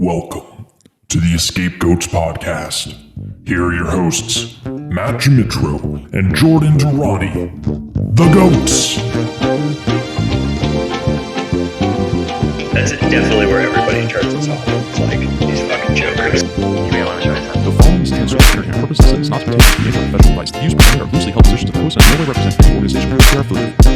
Welcome to the Scapegoats podcast. Here are your hosts, Matt Mitro and Jordan Durrani, the Goats. That's definitely where everybody turns us off. It's like these fucking jokers. You may want to try something. The following stands for security purposes and is not to be taken to be professional advice. The views presented are loosely held positions of the host and in no way represent the organization which they are affiliated with.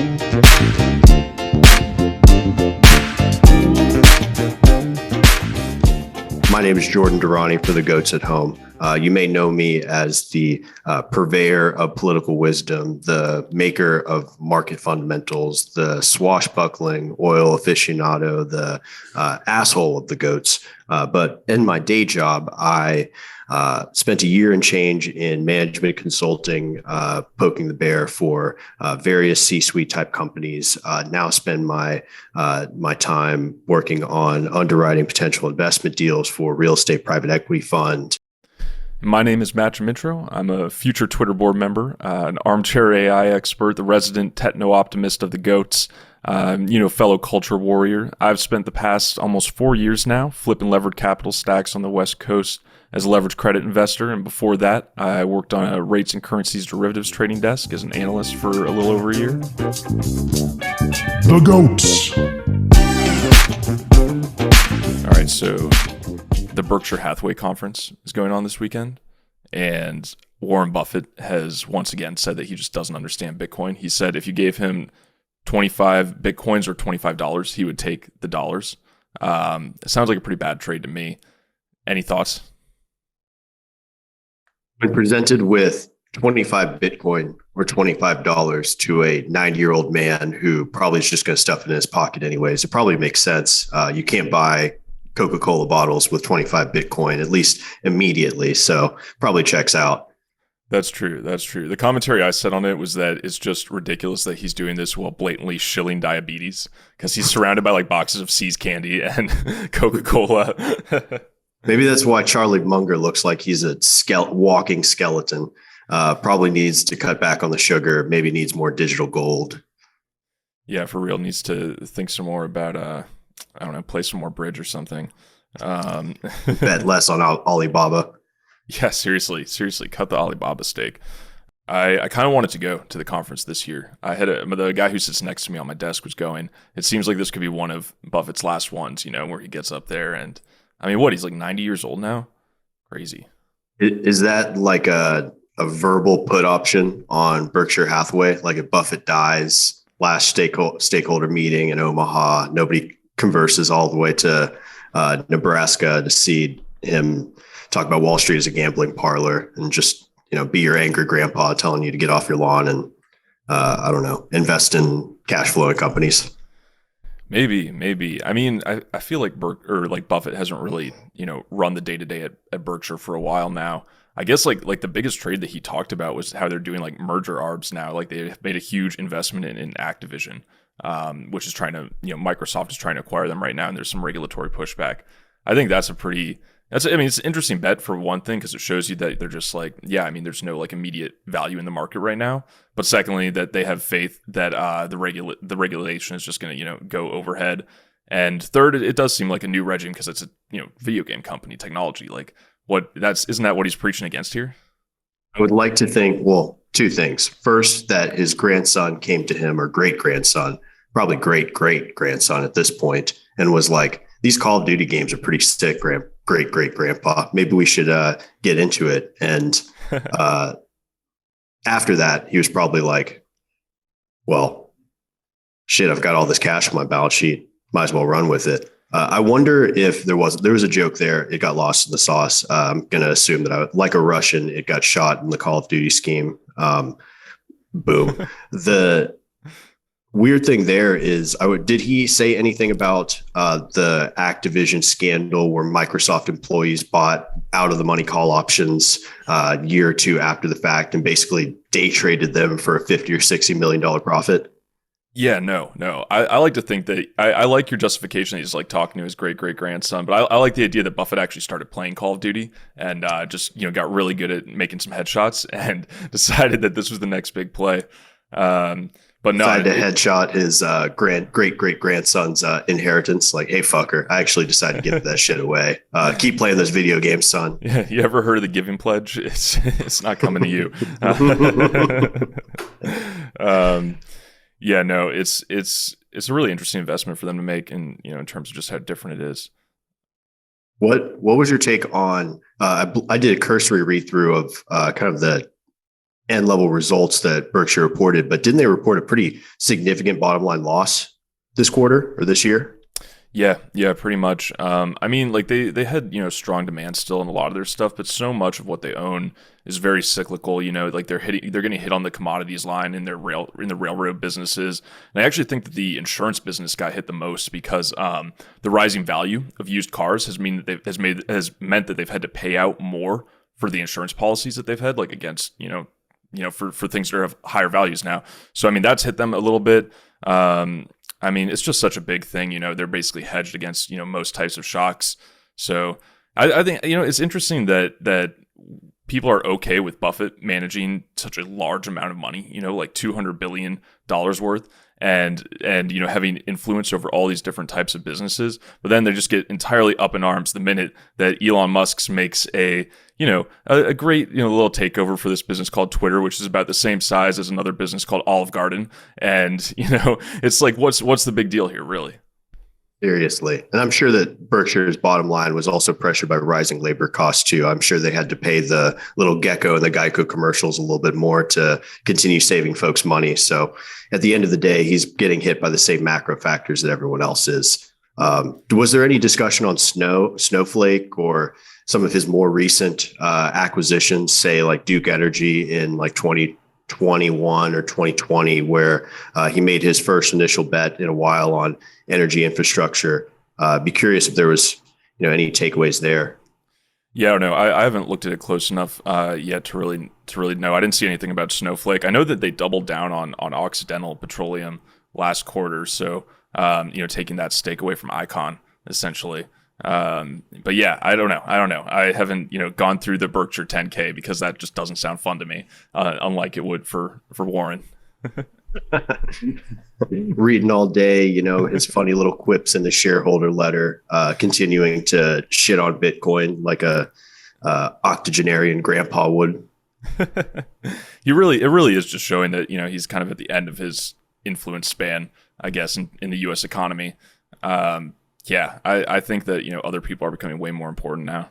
My name is Jordan Durrani for the Goats at Home. You may know me as the purveyor of political wisdom, the maker of market fundamentals, the swashbuckling oil aficionado, the asshole of the goats. But in my day job, I spent a year and change in management consulting, poking the bear for various C-suite type companies. Now spend my time working on underwriting potential investment deals for real estate private equity fund. My name is Matt Mitro. I'm a future Twitter board member, an armchair AI expert, the resident techno-optimist of the Goats, fellow culture warrior. I've spent the past almost 4 years now flipping levered capital stacks on the West Coast as a leveraged credit investor. And before that, I worked on a rates and currencies derivatives trading desk as an analyst for a little over a year. The Goats. All right, so the Berkshire Hathaway conference is going on this weekend, and Warren Buffett has once again said that he just doesn't understand Bitcoin. He said if you gave him 25 Bitcoins or $25, he would take the dollars. It sounds like a pretty bad trade to me. Any thoughts? When presented with 25 Bitcoin or $25 to a 90-year-old man who probably is just going to stuff it in his pocket anyways, it probably makes sense. You can't buy Coca-Cola bottles with 25 Bitcoin, at least immediately. So probably checks out. That's true. The commentary I said on it was that it's just ridiculous that he's doing this while blatantly shilling diabetes because he's surrounded by like boxes of See's candy and Coca-Cola. Maybe that's why Charlie Munger looks like he's a walking skeleton. Probably needs to cut back on the sugar, maybe needs more digital gold. Yeah, for real. Needs to think some more about, play some more bridge or something. Bet less on Alibaba. Yeah, seriously, cut the Alibaba stake. I kind of wanted to go to the conference this year. The guy who sits next to me on my desk was going. It seems like this could be one of Buffett's last ones, where he gets up there and, he's like 90 years old now? Crazy. Is that like a verbal put option on Berkshire Hathaway? Like if Buffett dies, last stakeholder meeting in Omaha, nobody converses all the way to Nebraska to see him talk about Wall Street as a gambling parlor and just, be your angry grandpa telling you to get off your lawn and, invest in cash flowing companies. Maybe. I feel like Buffett hasn't really, run the day-to-day at Berkshire for a while now. I guess like the biggest trade that he talked about was how they're doing like merger arbs now. Like they made a huge investment in Activision, which is trying to, Microsoft is trying to acquire them right now, and there's some regulatory pushback. I think it's an interesting bet for one thing, because it shows you that they're just like, there's no like immediate value in the market right now. But secondly, that they have faith that the regulation is just going to, go overhead. And third, it does seem like a new regime because it's a, video game company technology. Like isn't that what he's preaching against here? I would like to think, two things. First, that his grandson came to him, or great-grandson, probably great-great-grandson at this point, and was like, these Call of Duty games are pretty sick, great-great-grandpa. Maybe we should get into it. And after that, he was probably like, well, shit, I've got all this cash on my balance sheet. Might as well run with it. I wonder if there was a joke there. It got lost in the sauce. I'm going to assume that like a Russian, it got shot in the Call of Duty scheme. Boom. The weird thing there is, did he say anything about the Activision scandal where Microsoft employees bought out of the money call options a year or two after the fact and basically day traded them for a $50 or $60 million profit? Yeah, no. I like to think that I like your justification that he's like talking to his great-great-grandson, but I like the idea that Buffett actually started playing Call of Duty and just, got really good at making some headshots and decided that this was the next big play. But no, decided to headshot his great grandson's inheritance. Like, hey, fucker, I actually decided to give that shit away. Keep playing those video games, son. Yeah, you ever heard of the Giving Pledge? It's not coming to you. Yeah, no, it's a really interesting investment for them to make, and in terms of just how different it is. What was your take on? I did a cursory read through of kind of the end level results that Berkshire reported, but didn't they report a pretty significant bottom line loss this quarter or this year? Yeah, pretty much. I mean, like they had strong demand still in a lot of their stuff, but so much of what they own is very cyclical. Like they're getting hit on the commodities line in the railroad businesses. And I actually think that the insurance business got hit the most because the rising value of used cars has meant that they've had to pay out more for the insurance policies that they've had, like against for things that have higher values now. So I mean that's hit them a little bit. I mean, it's just such a big thing. They're basically hedged against, most types of shocks. So I think, it's interesting that people are okay with Buffett managing such a large amount of money, like $200 billion worth and having influence over all these different types of businesses. But then they just get entirely up in arms the minute that Elon Musk makes a great, little takeover for this business called Twitter, which is about the same size as another business called Olive Garden. And, it's like, what's the big deal here, really? Seriously. And I'm sure that Berkshire's bottom line was also pressured by rising labor costs too. I'm sure they had to pay the little gecko and the Geico commercials a little bit more to continue saving folks money. So at the end of the day, he's getting hit by the same macro factors that everyone else is. Was there any discussion on Snowflake or some of his more recent acquisitions, say like Duke Energy in like 2021 or 2020, where he made his first initial bet in a while on energy infrastructure? Be curious if there was, any takeaways there. Yeah, I don't know. I haven't looked at it close enough yet to really know. I didn't see anything about Snowflake. I know that they doubled down on Occidental Petroleum last quarter, so taking that stake away from Icon essentially. But yeah, I don't know. I haven't gone through the Berkshire 10K because that just doesn't sound fun to me, unlike it would for Warren. Reading all day, his funny little quips in the shareholder letter, continuing to shit on Bitcoin like a octogenarian grandpa would. It really is just showing that he's kind of at the end of his influence span, I guess, in the U.S. economy. Yeah, I think that other people are becoming way more important now.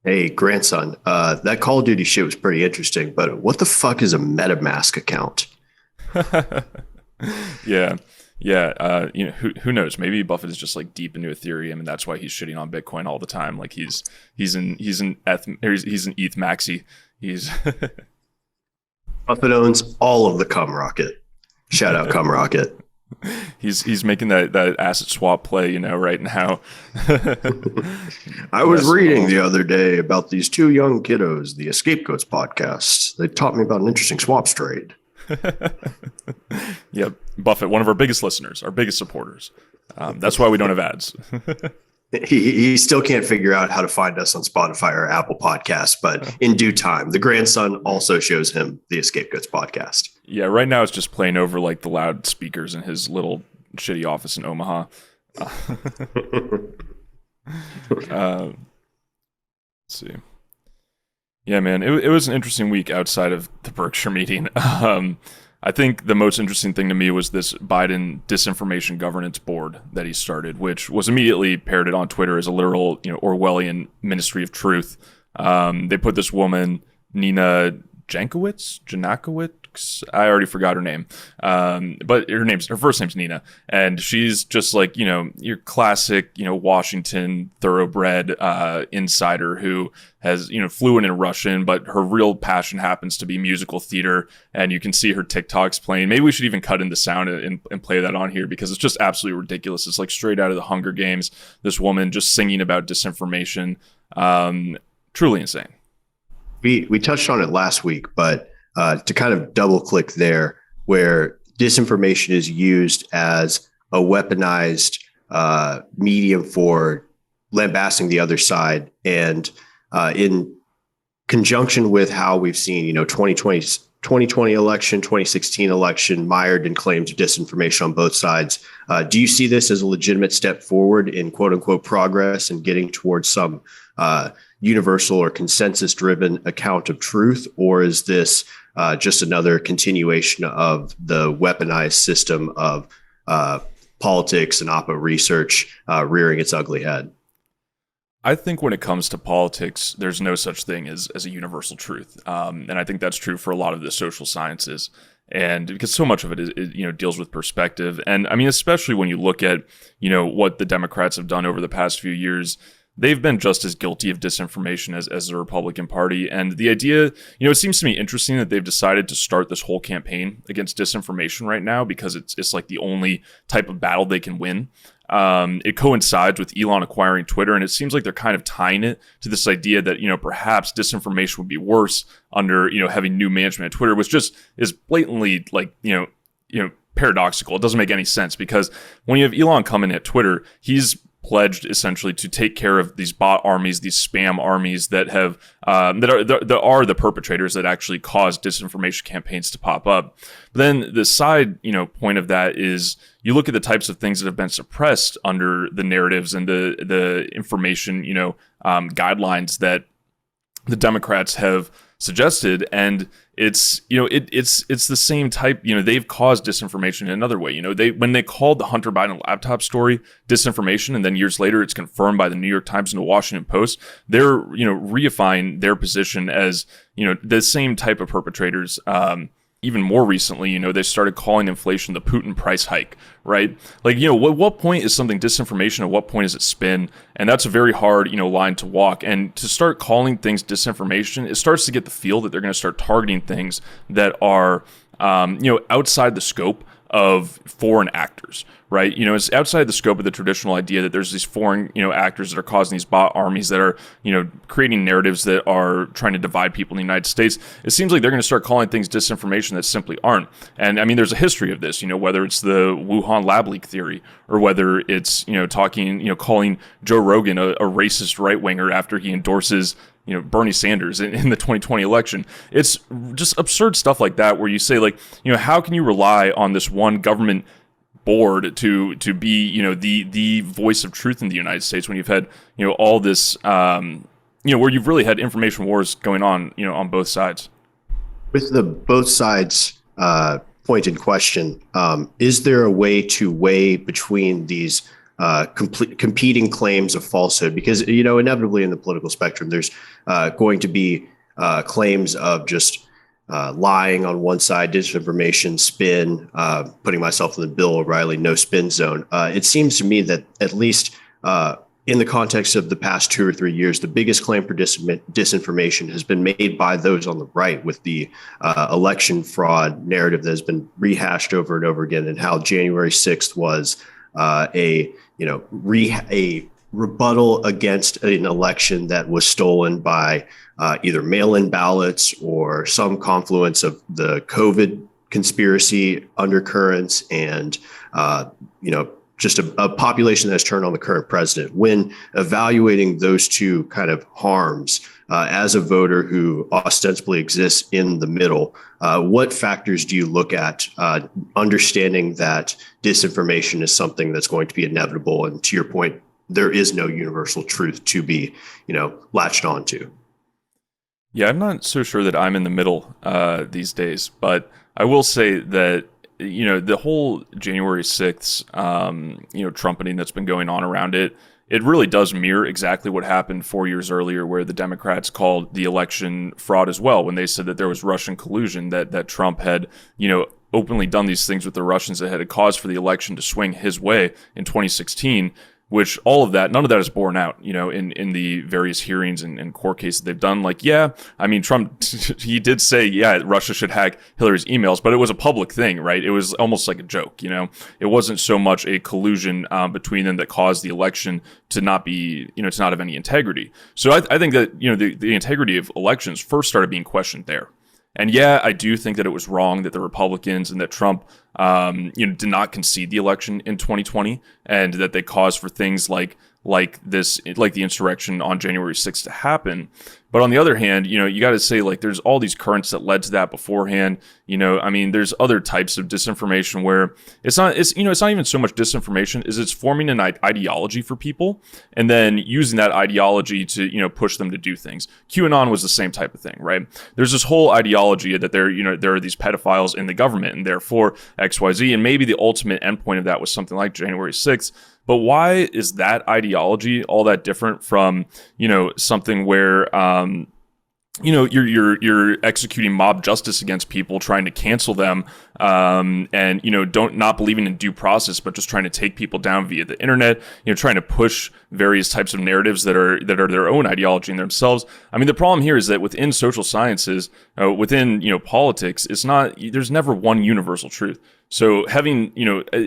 Hey, grandson, that Call of Duty shit was pretty interesting, but what the fuck is a MetaMask account? Yeah. Who knows? Maybe Buffett is just like deep into Ethereum, and that's why he's shitting on Bitcoin all the time. Like he's an ETH maxi. He's Buffett owns all of the cum rocket. Shout out cum rocket. He's making that asset swap play, right now. I was reading the other day about these two young kiddos, the Scapegoats podcast. They taught me about an interesting swaps trade. Yep, Buffett, one of our biggest listeners, our biggest supporters. That's why we don't have ads. He still can't figure out how to find us on Spotify or Apple Podcasts, but in due time, the grandson also shows him the Scapegoats podcast. Yeah, right now it's just playing over like the loudspeakers in his little shitty office in Omaha. Let's see. Yeah, man, it was an interesting week outside of the Berkshire meeting. I think the most interesting thing to me was this Biden disinformation governance board that he started, which was immediately parroted on Twitter as a literal, Orwellian ministry of truth. They put this woman, Nina Jankowicz, I already forgot her name. But her first name's Nina. And she's just like, your classic, Washington thoroughbred insider who has, fluent in Russian, but her real passion happens to be musical theater. And you can see her TikToks playing. Maybe we should even cut in the sound and play that on here because it's just absolutely ridiculous. It's like straight out of the Hunger Games. This woman just singing about disinformation. Truly insane. We touched on it last week, but to kind of double click there, where disinformation is used as a weaponized medium for lambasting the other side, and in conjunction with how we've seen, 2020 2020 election, 2016 election, mired in claims of disinformation on both sides. Do you see this as a legitimate step forward in quote unquote progress and getting towards some universal or consensus driven account of truth? Or is this just another continuation of the weaponized system of politics and oppo research rearing its ugly head? I think when it comes to politics, there's no such thing as a universal truth. And I think that's true for a lot of the social sciences. And because so much of it is deals with perspective. And I mean, especially when you look at, what the Democrats have done over the past few years, they've been just as guilty of disinformation as the Republican Party. And the idea, it seems to me interesting that they've decided to start this whole campaign against disinformation right now because it's like the only type of battle they can win. It coincides with Elon acquiring Twitter, and it seems like they're kind of tying it to this idea that, perhaps disinformation would be worse under, having new management at Twitter, which just is blatantly like, paradoxical. It doesn't make any sense because when you have Elon come in at Twitter, he's pledged essentially to take care of these bot armies, these spam armies that have that are the perpetrators that actually cause disinformation campaigns to pop up. But then the side point of that is you look at the types of things that have been suppressed under the narratives and the information guidelines that the Democrats have suggested, and it's it's the same type. They've caused disinformation in another way. When they called the Hunter Biden laptop story disinformation, and then years later it's confirmed by the New York Times and the Washington Post, they're reifying their position as the same type of perpetrators. Even more recently, they started calling inflation the Putin price hike, right? Like, what point is something disinformation? At what point is it spin? And that's a very hard, line to walk. And to start calling things disinformation, it starts to get the feel that they're going to start targeting things that are, outside the scope of foreign actors, right? It's outside the scope of the traditional idea that there's these foreign, actors that are causing these bot armies that are, creating narratives that are trying to divide people in the United States. It seems like they're going to start calling things disinformation that simply aren't. And I mean, there's a history of this, whether it's the Wuhan lab leak theory or whether it's, calling Joe Rogan a racist right winger after he endorses Bernie Sanders in the 2020 election. It's just absurd stuff like that where you say, like, how can you rely on this one government board to be, the voice of truth in the United States when you've had, all this, where you've really had information wars going on both sides? With the both sides point in question, is there a way to weigh between these competing claims of falsehood? Because, inevitably in the political spectrum, there's going to be claims of just lying on one side, disinformation, spin, putting myself in the Bill O'Reilly no spin zone. It seems to me that at least in the context of the past 2 or 3 years, the biggest claim for disinformation has been made by those on the right with the election fraud narrative that has been rehashed over and over again, and how January 6th was a rebuttal against an election that was stolen by either mail-in ballots or some confluence of the COVID conspiracy undercurrents and, just a population that's turned on the current president. When evaluating those two kind of harms as a voter who ostensibly exists in the middle, what factors do you look at understanding that disinformation is something that's going to be inevitable? And to your point, there is no universal truth to be, latched onto. Yeah, I'm not so sure that I'm in the middle these days, but I will say that the whole January 6th, trumpeting that's been going on around it, it really does mirror exactly what happened 4 years earlier, where the Democrats called the election fraud as well, when they said that there was Russian collusion, that Trump had, openly done these things with the Russians that had a cause for the election to swing his way in 2016. Which none of that is borne out, in the various hearings and court cases they've done. Like, yeah, I mean, Trump, he did say, yeah, Russia should hack Hillary's emails, but it was a public thing, right? It was almost like a joke, It wasn't so much a collusion between them that caused the election to not be, to not have any integrity. So I think that, the integrity of elections first started being questioned there. And yeah, I do think that it was wrong that the Republicans and that Trump, did not concede the election in 2020, and that they caused for things like like this, like the insurrection on January 6th to happen. But on the other hand, you got to say, like, there's all these currents that led to that beforehand. I mean, there's other types of disinformation where it's not even so much disinformation, is it's forming an ideology for people and then using that ideology to, push them to do things. QAnon was the same type of thing, right? There's this whole ideology that there are these pedophiles in the government and therefore XYZ, and maybe the ultimate endpoint of that was something like January 6th. But why is that ideology all that different from, something where, you're executing mob justice against people, trying to cancel them, and not believing in due process, but just trying to take people down via the internet, trying to push various types of narratives that are their own ideology in themselves. I mean, the problem here is that within social sciences, within politics, there's never one universal truth. So having,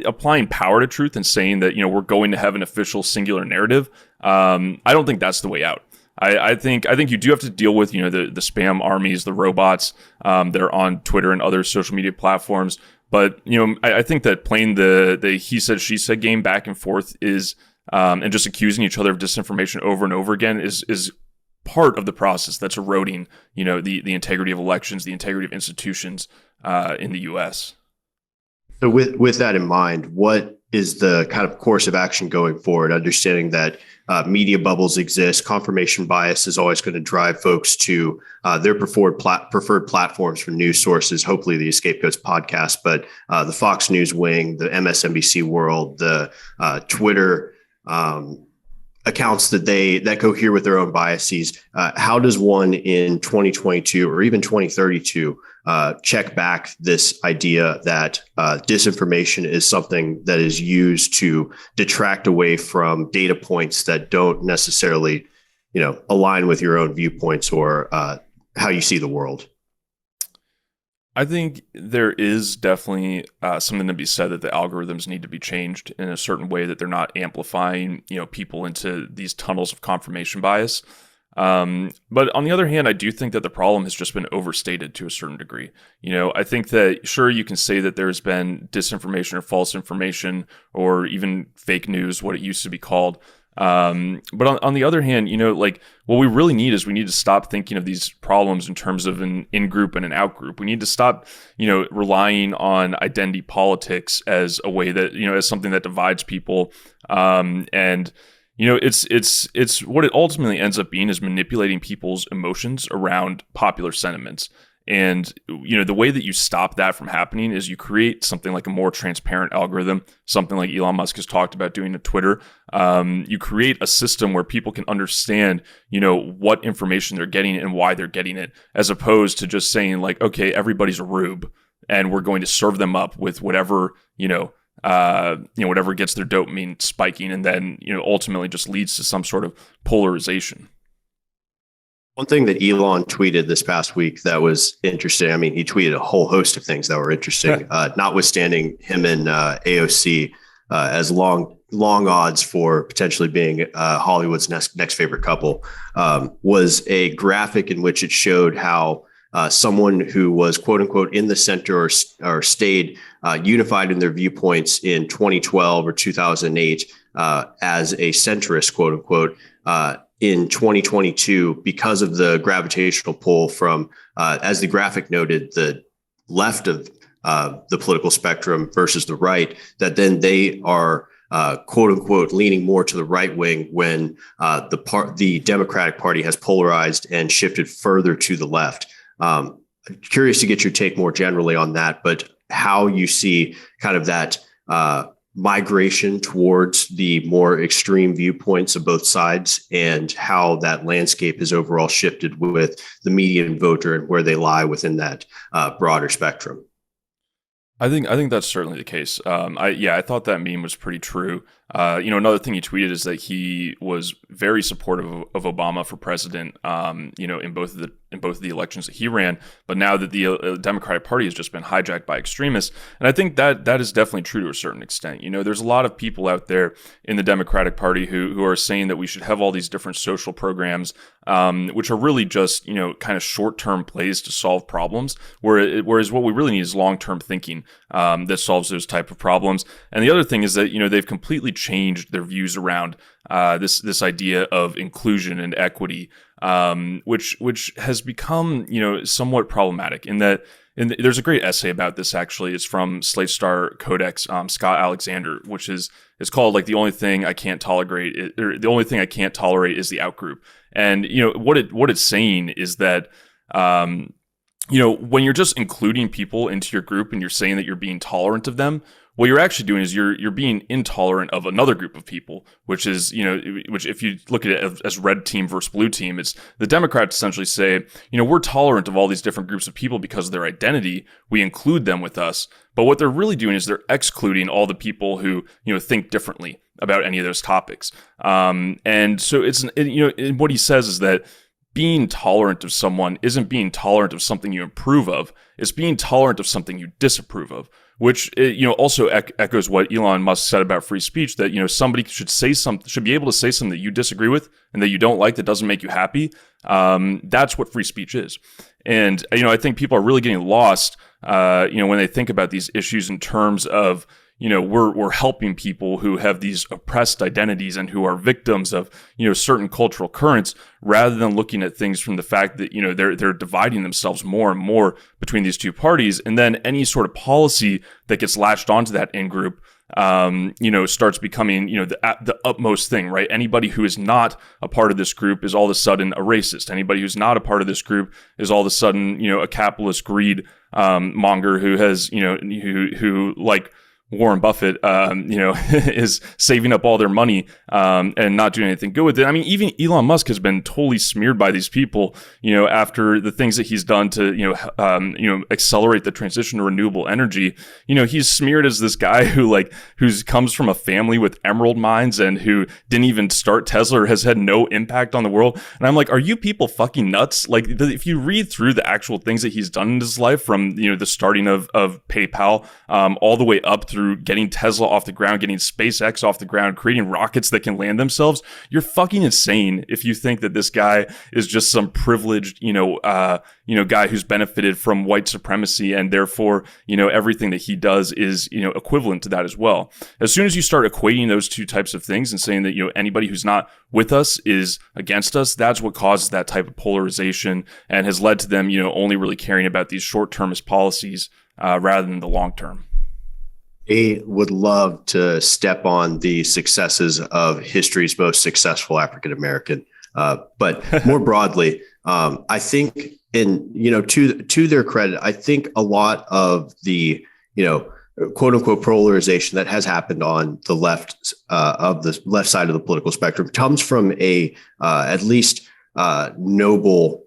applying power to truth and saying that, we're going to have an official singular narrative, I don't think that's the way out. I think you do have to deal with, the spam armies, the robots that are on Twitter and other social media platforms. But, I think that playing the he said, she said game back and forth is, and just accusing each other of disinformation over and over again is part of the process that's eroding, the integrity of elections, the integrity of institutions in the U.S. So with that in mind, what is the kind of course of action going forward, understanding that media bubbles exist, confirmation bias is always going to drive folks to their preferred platforms for news sources, hopefully the Scapegoats podcast, but the Fox News wing, the MSNBC world, the Twitter accounts that cohere with their own biases. How does one in 2022 or even 2032 check back this idea that disinformation is something that is used to detract away from data points that don't necessarily, align with your own viewpoints or how you see the world? I think there is definitely something to be said that the algorithms need to be changed in a certain way that they're not amplifying, people into these tunnels of confirmation bias. But on the other hand, I do think that the problem has just been overstated to a certain degree. I think that sure, you can say that there's been disinformation or false information or even fake news, what it used to be called. But on the other hand, what we really need is we need to stop thinking of these problems in terms of an in-group and an out-group. We need to stop, relying on identity politics as a way that, as something that divides people. It's what it ultimately ends up being is manipulating people's emotions around popular sentiments. And, the way that you stop that from happening is you create something like a more transparent algorithm, something like Elon Musk has talked about doing to Twitter. You create a system where people can understand, what information they're getting and why they're getting it, as opposed to just saying like, okay, everybody's a rube and we're going to serve them up with whatever, whatever gets their dopamine spiking and then, ultimately just leads to some sort of polarization. One thing that Elon tweeted this past week that was interesting. I mean, he tweeted a whole host of things that were interesting, notwithstanding him and AOC as long odds for potentially being Hollywood's next favorite couple, was a graphic in which it showed how someone who was quote unquote in the center or stayed unified in their viewpoints in 2012 or 2008 as a centrist, quote unquote, in 2022, because of the gravitational pull from, as the graphic noted, the left of the political spectrum versus the right, that then they are quote unquote leaning more to the right wing when the Democratic Party has polarized and shifted further to the left. Curious to get your take more generally on that, but how you see kind of that migration towards the more extreme viewpoints of both sides and how that landscape has overall shifted with the median voter and where they lie within that broader spectrum. I think that's certainly the case. I thought that meme was pretty true. Another thing he tweeted is that he was very supportive of Obama for president, in both of the elections that he ran. But now that the Democratic Party has just been hijacked by extremists, and I think that is definitely true to a certain extent. There's a lot of people out there in the Democratic Party who are saying that we should have all these different social programs, which are really just kind of short-term plays to solve problems. Whereas what we really need is long-term thinking that solves those type of problems. And the other thing is that they've completely changed their views around this idea of inclusion and equity, which has become, somewhat problematic in that. And there's a great essay about this, actually. It's from Slate Star Codex, Scott Alexander, which is, it's called like the only thing I can't tolerate is the outgroup. And, what it's saying is that, when you're just including people into your group and you're saying that you're being tolerant of them, what you're actually doing is you're being intolerant of another group of people, which is, which if you look at it as red team versus blue team, it's the Democrats essentially say, we're tolerant of all these different groups of people because of their identity. We include them with us. But what they're really doing is they're excluding all the people who, think differently about any of those topics. And so what he says is that being tolerant of someone isn't being tolerant of something you approve of. It's being tolerant of something you disapprove of, which, also echoes what Elon Musk said about free speech, that, somebody should be able to say something that you disagree with and that you don't like, that doesn't make you happy. That's what free speech is. And, I think people are really getting lost, when they think about these issues in terms of, we're helping people who have these oppressed identities and who are victims of, certain cultural currents, rather than looking at things from the fact that, they're dividing themselves more and more between these two parties. And then any sort of policy that gets latched onto that in-group, starts becoming, the utmost thing, right? Anybody who is not a part of this group is all of a sudden a racist. Anybody who's not a part of this group is all of a sudden, a capitalist greed, monger who has, who like Warren Buffett, is saving up all their money and not doing anything good with it. I mean, even Elon Musk has been totally smeared by these people, after the things that he's done to, accelerate the transition to renewable energy. He's smeared as this guy who comes from a family with emerald mines and who didn't even start Tesla or has had no impact on the world. And I'm like, are you people fucking nuts? Like, if you read through the actual things that he's done in his life, from, the starting of PayPal, all the way up through getting Tesla off the ground, getting SpaceX off the ground, creating rockets that can land themselves, you're fucking insane if you think that this guy is just some privileged, guy who's benefited from white supremacy and therefore, everything that he does is, equivalent to that as well. As soon as you start equating those two types of things and saying that, anybody who's not with us is against us, that's what causes that type of polarization and has led to them, only really caring about these short-termist policies rather than the long term. They would love to step on the successes of history's most successful African American. But more broadly, I think, to their credit, I think a lot of the, quote unquote polarization that has happened on the left of the left side of the political spectrum comes from a at least noble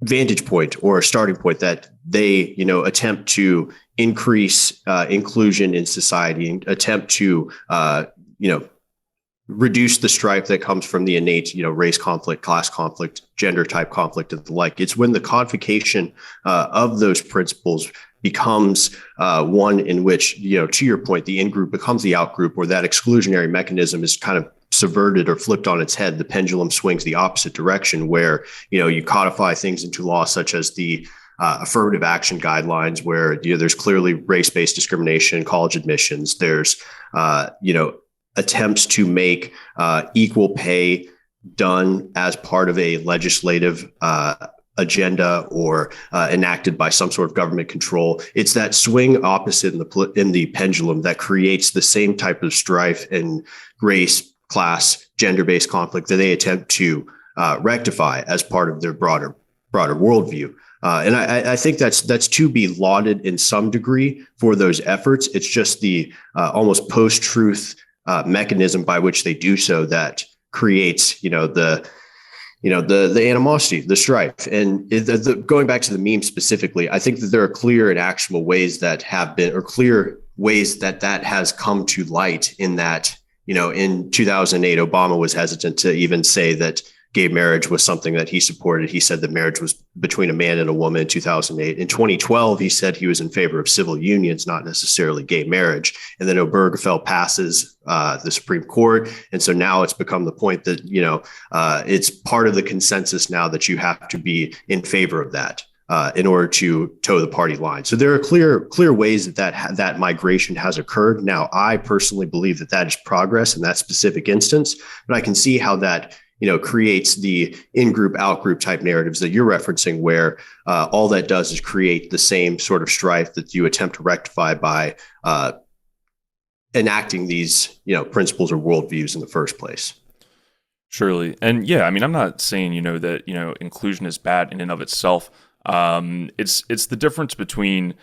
vantage point or a starting point that they, attempt to increase inclusion in society and attempt to, reduce the strife that comes from the innate, race conflict, class conflict, gender type conflict, and the like. It's when the codification of those principles becomes one in which, to your point, the in-group becomes the out-group, or that exclusionary mechanism is kind of subverted or flipped on its head. The pendulum swings the opposite direction, where, you codify things into law, such as the affirmative action guidelines, where, there's clearly race-based discrimination, college admissions. There's, attempts to make equal pay done as part of a legislative agenda or enacted by some sort of government control. It's that swing opposite in the pendulum that creates the same type of strife and race, class, gender-based conflict that they attempt to rectify as part of their broader worldview. And I think that's to be lauded in some degree for those efforts. It's just the almost post-truth mechanism by which they do so that creates, the animosity, the strife. And going back to the meme specifically, I think that there are clear and actionable ways that have been, or clear ways that has come to light, in that, in 2008, Obama was hesitant to even say that gay marriage was something that he supported. He said that marriage was between a man and a woman in 2008. In 2012, he said he was in favor of civil unions, not necessarily gay marriage. And then Obergefell passes the Supreme Court. And so now it's become the point that, it's part of the consensus now that you have to be in favor of that. in order to toe the party line. So there are clear ways that migration has occurred. Now, I personally believe that is progress in that specific instance, but I can see how that creates the in-group, out-group type narratives that you're referencing, where all that does is create the same sort of strife that you attempt to rectify by enacting these principles or worldviews in the first place. Surely. And yeah, I mean, I'm not saying, that, inclusion is bad in and of itself. It's the difference between,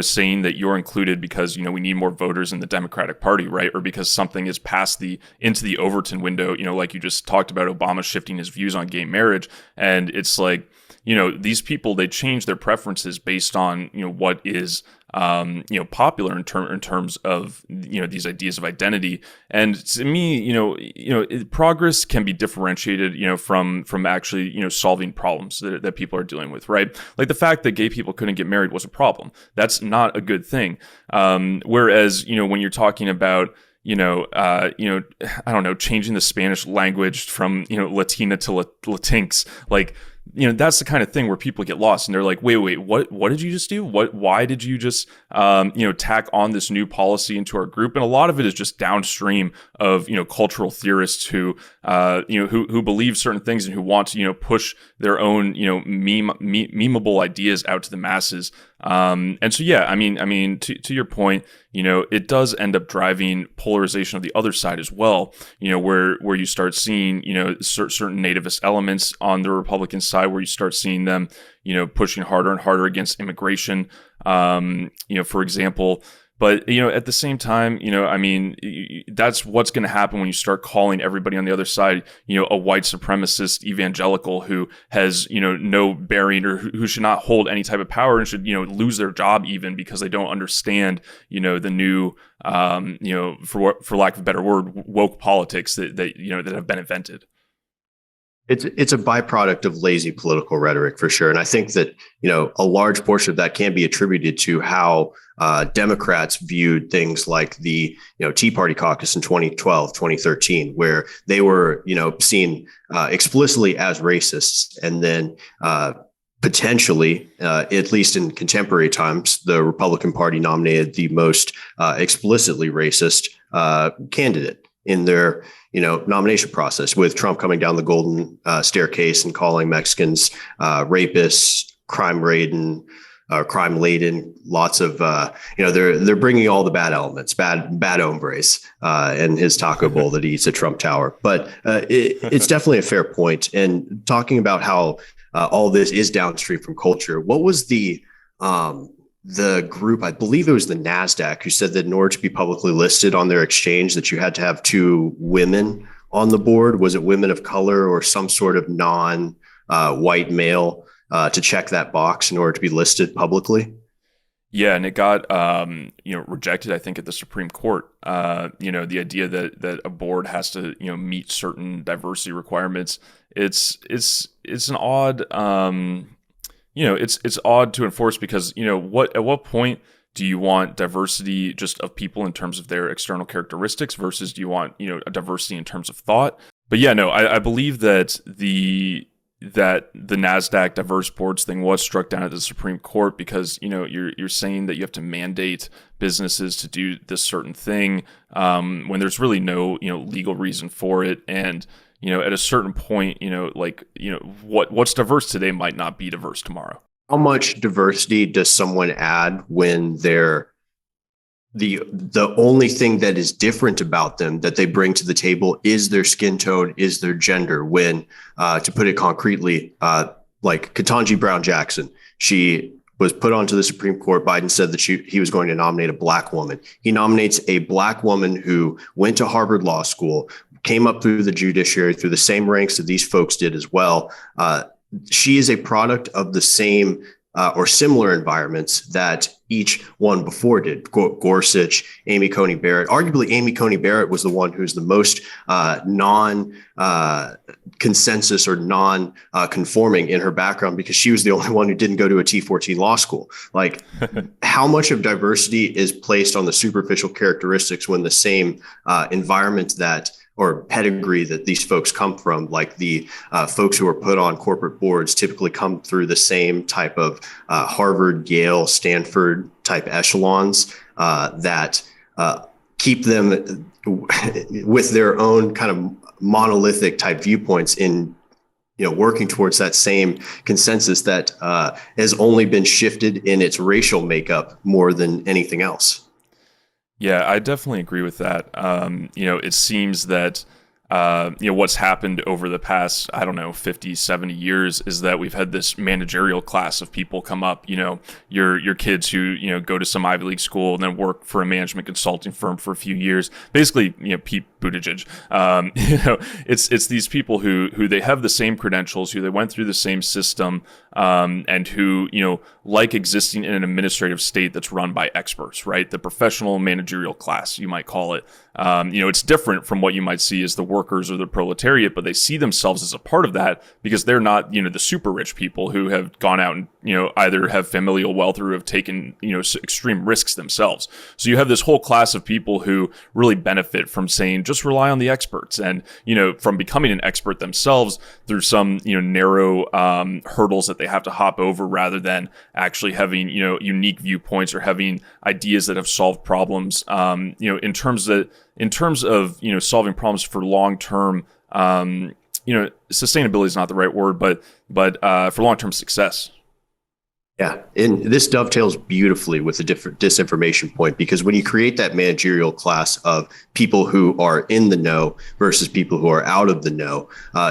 saying that you're included because, we need more voters in the Democratic Party, right? Or because something is past into the Overton window, like you just talked about Obama shifting his views on gay marriage. And it's like, these people, they change their preferences based on, what is, popular in terms of, these ideas of identity. And to me, progress can be differentiated, from actually, solving problems that people are dealing with, right? Like the fact that gay people couldn't get married was a problem. That's not a good thing. Whereas, when you're talking about, I don't know, changing the Spanish language from, Latina to Latinx, like, that's the kind of thing where people get lost and they're like, wait, what did you just do? Why did you just, tack on this new policy into our group? And a lot of it is just downstream of, cultural theorists who believe certain things and who want to, push their own, memeable ideas out to the masses. And so, yeah, I mean, to your point, it does end up driving polarization of the other side as well, where you start seeing, certain nativist elements on the Republican side, where you start seeing them, pushing harder and harder against immigration, for example. But, at the same time, that's what's going to happen when you start calling everybody on the other side, a white supremacist evangelical who has, no bearing, or who should not hold any type of power and should, lose their job even because they don't understand, the new, for lack of a better word, woke politics that have been invented. It's a byproduct of lazy political rhetoric for sure. And I think that, a large portion of that can be attributed to how Democrats viewed things like the, Tea Party caucus in 2012, 2013, where they were, seen explicitly as racists. And then potentially, at least in contemporary times, the Republican Party nominated the most explicitly racist candidate in their nomination process, with Trump coming down the golden staircase and calling Mexicans rapists, crime-laden, lots of they're bringing all the bad elements, bad hombres, and his taco bowl that he eats at Trump Tower. But it's definitely a fair point. And talking about how all this is downstream from culture, what was the group, I believe it was the NASDAQ, who said that in order to be publicly listed on their exchange, that you had to have 2 women on the board? Was it women of color or some sort of non-white male to check that box in order to be listed publicly? Yeah, and it got rejected, I think, at the Supreme Court. The idea that a board has to meet certain diversity requirements. It's an odd. It's odd to enforce because, at what point do you want diversity just of people in terms of their external characteristics versus do you want, a diversity in terms of thought? But yeah, no, I believe that the NASDAQ diverse boards thing was struck down at the Supreme Court because, you're saying that you have to mandate businesses to do this certain thing when there's really no, legal reason for it. And, at a certain point, what's diverse today might not be diverse tomorrow. How much diversity does someone add when they're the only thing that is different about them that they bring to the table is their skin tone, is their gender? When, to put it concretely, like Ketanji Brown Jackson, she was put onto the Supreme Court. Biden said that he was going to nominate a black woman. He nominates a black woman who went to Harvard Law School, came up through the judiciary, through the same ranks that these folks did as well. She is a product of the same or similar environments that each one before did. Gorsuch, Amy Coney Barrett. Arguably, Amy Coney Barrett was the one who's the most non-consensus or non-conforming in her background because she was the only one who didn't go to a T14 law school. Like, how much of diversity is placed on the superficial characteristics when the same environment that or pedigree that these folks come from, like the folks who are put on corporate boards typically come through the same type of Harvard, Yale, Stanford type echelons that keep them with their own kind of monolithic type viewpoints in working towards that same consensus that has only been shifted in its racial makeup more than anything else. Yeah, I definitely agree with that. It seems that what's happened over the past, 50, 70 years is that we've had this managerial class of people come up, your kids who, go to some Ivy League school and then work for a management consulting firm for a few years. Basically, Pete Buttigieg. It's these people who they have the same credentials, who they went through the same system, and who, like existing in an administrative state that's run by experts, right? The professional managerial class, you might call it. It's different from what you might see as the workers or the proletariat, but they see themselves as a part of that because they're not, the super rich people who have gone out and, either have familial wealth or have taken, extreme risks themselves. So you have this whole class of people who really benefit from saying, just rely on the experts, and, from becoming an expert themselves through some, narrow hurdles that they have to hop over, rather than actually having, unique viewpoints or having ideas that have solved problems, in terms of solving problems for long-term, sustainability is not the right word, but for long-term success. Yeah, and this dovetails beautifully with the different disinformation point, because when you create that managerial class of people who are in the know versus people who are out of the know,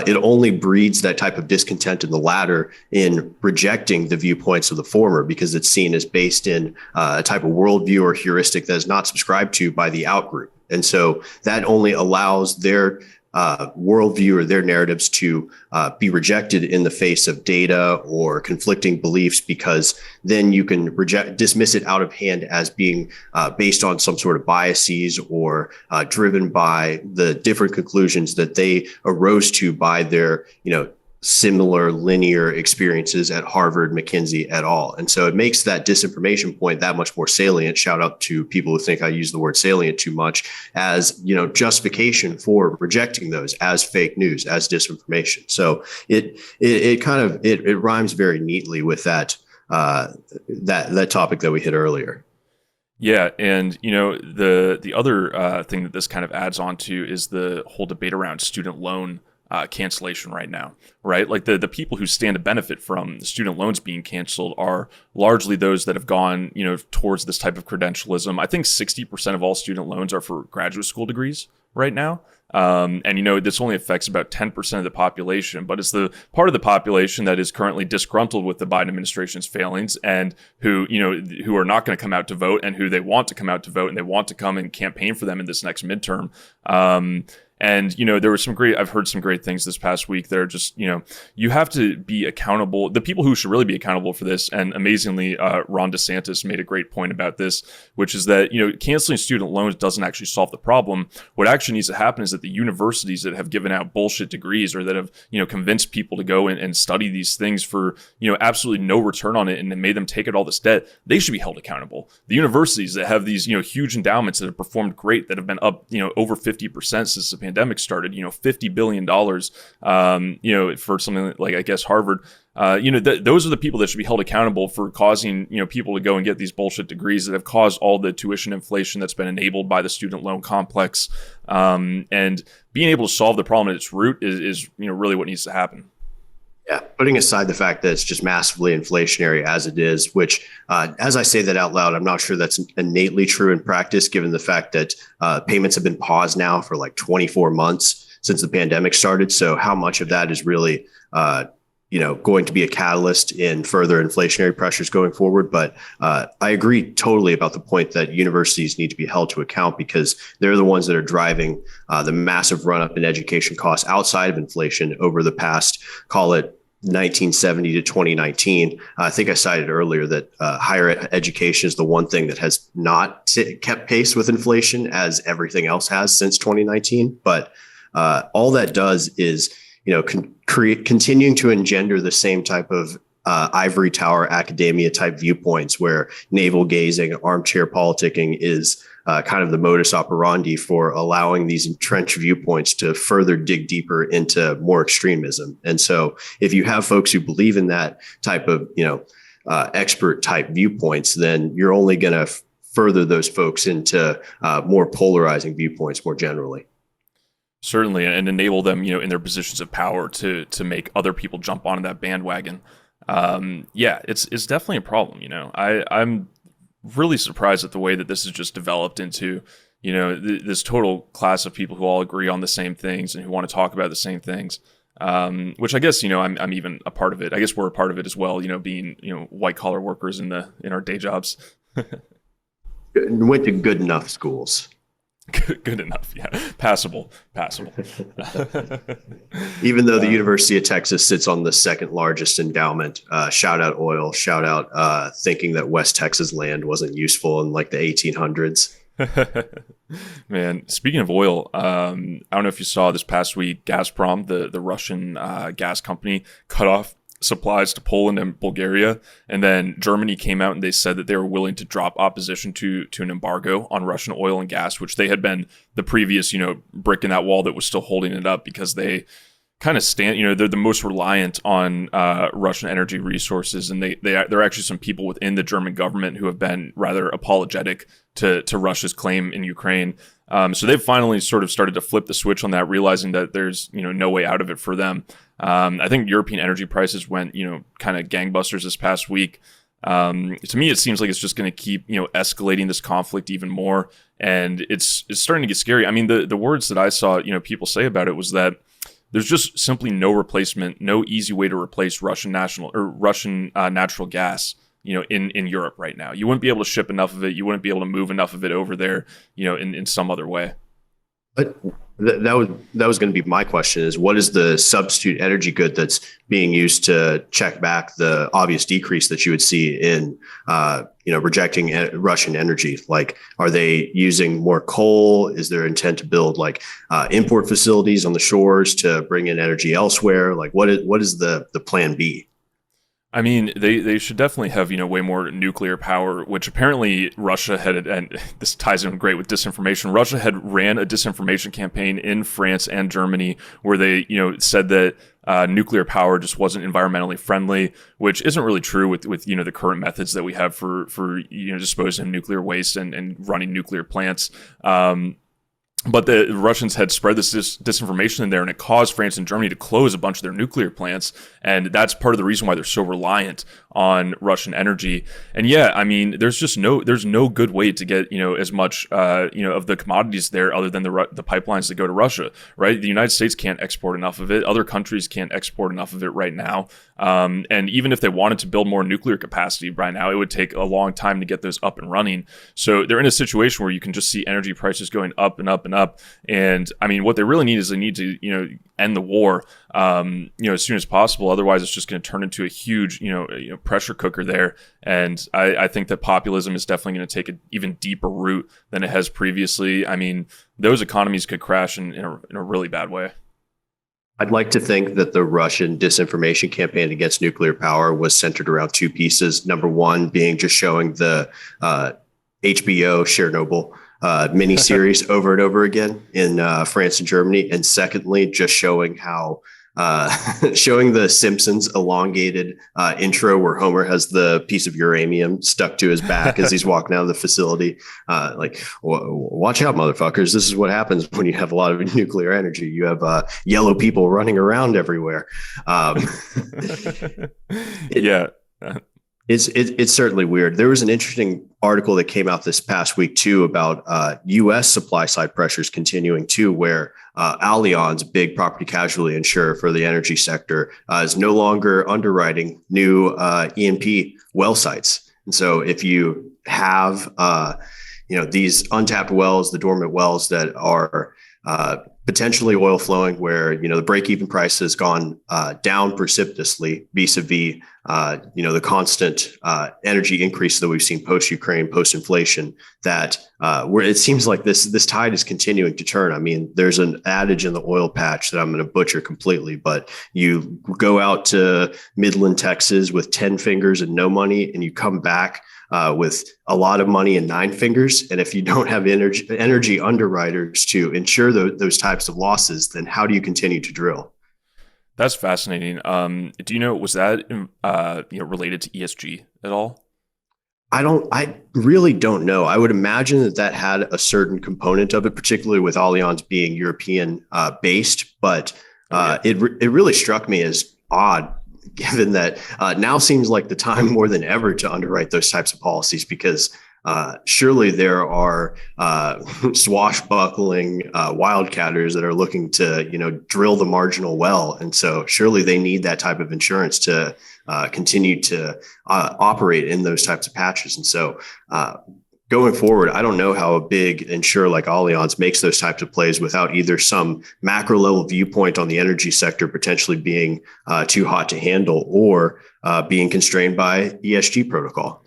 it only breeds that type of discontent in the latter in rejecting the viewpoints of the former, because it's seen as based in a type of worldview or heuristic that is not subscribed to by the outgroup. And so that only allows their worldview or their narratives to be rejected in the face of data or conflicting beliefs, because then you can dismiss it out of hand as being based on some sort of biases or driven by the different conclusions that they arose to by their, similar linear experiences at Harvard, McKinsey, et al. And so it makes that disinformation point that much more salient. Shout out to people who think I use the word salient too much, as, justification for rejecting those as fake news, as disinformation. So it rhymes very neatly with that topic that we hit earlier. Yeah, and the other thing that this kind of adds on to is the whole debate around student loan cancellation right now, right? Like the people who stand to benefit from student loans being canceled are largely those that have gone, towards this type of credentialism. I think 60% of all student loans are for graduate school degrees right now. And this only affects about 10% of the population, but it's the part of the population that is currently disgruntled with the Biden administration's failings, and who are not going to come out to vote, and who they want to come out to vote, and they want to come and campaign for them in this next midterm. And, there were I've heard some great things this past week that are just, you have to be accountable. The people who should really be accountable for this, and amazingly, Ron DeSantis made a great point about this, which is that, canceling student loans doesn't actually solve the problem. What actually needs to happen is that the universities that have given out bullshit degrees, or that have, convinced people to go and study these things for, absolutely no return on it, and then made them take out all this debt, they should be held accountable. The universities that have these, huge endowments that have performed great, that have been up, over 50% since the pandemic started, $50 billion, for something like, I guess, Harvard, those are the people that should be held accountable for causing, people to go and get these bullshit degrees that have caused all the tuition inflation that's been enabled by the student loan complex. And being able to solve the problem at its root is really what needs to happen. Yeah, putting aside the fact that it's just massively inflationary as it is, which, as I say that out loud, I'm not sure that's innately true in practice, given the fact that payments have been paused now for like 24 months since the pandemic started. So how much of that is really, going to be a catalyst in further inflationary pressures going forward? But I agree totally about the point that universities need to be held to account, because they're the ones that are driving the massive run up in education costs outside of inflation over the past, call it, 1970 to 2019. I think I cited earlier that higher education is the one thing that has not kept pace with inflation as everything else has since 2019. But all that does is, continuing to engender the same type of ivory tower academia type viewpoints where navel gazing, armchair politicking is kind of the modus operandi for allowing these entrenched viewpoints to further dig deeper into more extremism. And so if you have folks who believe in that type of, expert type viewpoints, then you're only going to further those folks into more polarizing viewpoints more generally. Certainly, and enable them, in their positions of power to make other people jump onto that bandwagon. It's definitely a problem. I'm really surprised at the way that this has just developed into, this total class of people who all agree on the same things and who want to talk about the same things. Which I guess, I'm even a part of it. I guess we're a part of it as well, being, white collar workers in our day jobs. Went to good enough schools. Good enough. Yeah. Passable. Even though the University of Texas sits on the second largest endowment, shout out oil, shout out thinking that West Texas land wasn't useful in like the 1800s. Man, speaking of oil, I don't know if you saw this past week, Gazprom, the Russian gas company, cut off supplies to Poland and Bulgaria, and then Germany came out and they said that they were willing to drop opposition to an embargo on Russian oil and gas, which they had been the previous brick in that wall that was still holding it up, because they kind of stand, they're the most reliant on Russian energy resources, and there are actually some people within the German government who have been rather apologetic to Russia's claim in Ukraine. So they've finally sort of started to flip the switch on that, realizing that there's no way out of it for them. I think European energy prices went kind of gangbusters this past week. To me, it seems like it's just going to keep escalating this conflict even more, and it's starting to get scary. I mean, the words that I saw people say about it was that there's just simply no replacement, no easy way to replace Russian natural gas, in Europe right now. You wouldn't be able to ship enough of it. You wouldn't be able to move enough of it over there, in some other way. But that was going to be my question: is what is the substitute energy good that's being used to check back the obvious decrease that you would see in, rejecting Russian energy? Like, are they using more coal? Is there intent to build import facilities on the shores to bring in energy elsewhere? Like, what is the plan B? I mean, they should definitely have, way more nuclear power, which apparently Russia had, and this ties in great with disinformation. Russia had ran a disinformation campaign in France and Germany where they, said that nuclear power just wasn't environmentally friendly, which isn't really true with the current methods that we have for disposing of nuclear waste and running nuclear plants. But the Russians had spread this disinformation in there, and it caused France and Germany to close a bunch of their nuclear plants. And that's part of the reason why they're so reliant on Russian energy. And yeah, I mean, there's no good way to get, as much, of the commodities there other than the pipelines that go to Russia, right? The United States can't export enough of it. Other countries can't export enough of it right now. And even if they wanted to build more nuclear capacity right now, it would take a long time to get those up and running. So they're in a situation where you can just see energy prices going up and up and up. And I mean, what they really need is they need to, end the war, as soon as possible. Otherwise, it's just going to turn into a huge, pressure cooker there. And I think that populism is definitely going to take an even deeper root than it has previously. I mean, those economies could crash in a really bad way. I'd like to think that the Russian disinformation campaign against nuclear power was centered around two pieces. Number one being just showing the HBO Chernobyl miniseries over and over again in France and Germany. And secondly, just showing how showing the Simpsons elongated intro where Homer has the piece of uranium stuck to his back as he's walking out of the facility. Watch out, motherfuckers. This is what happens when you have a lot of nuclear energy. You have yellow people running around everywhere. Yeah. It's certainly weird. There was an interesting article that came out this past week too about U.S. supply side pressures continuing too, where Allianz, big property casualty insurer for the energy sector, is no longer underwriting new E&P well sites. And so if you have these untapped wells, the dormant wells that are potentially oil flowing where, the break-even price has gone down precipitously vis-a-vis, the constant energy increase that we've seen post-Ukraine, post-inflation, that where it seems like this tide is continuing to turn. I mean, there's an adage in the oil patch that I'm going to butcher completely, but you go out to Midland, Texas with 10 fingers and no money, and you come back with a lot of money and 9 fingers. And if you don't have energy underwriters to ensure those types of losses, then how do you continue to drill? That's fascinating. Do you know, was that related to ESG at all? I really don't know. I would imagine that had a certain component of it, particularly with Allianz being European based. But it really struck me as odd, given that now seems like the time more than ever to underwrite those types of policies, because surely there are swashbuckling wildcatters that are looking to, drill the marginal well. And so surely they need that type of insurance to continue to operate in those types of patches. And so going forward, I don't know how a big insurer like Allianz makes those types of plays without either some macro level viewpoint on the energy sector potentially being too hot to handle, or being constrained by ESG protocol.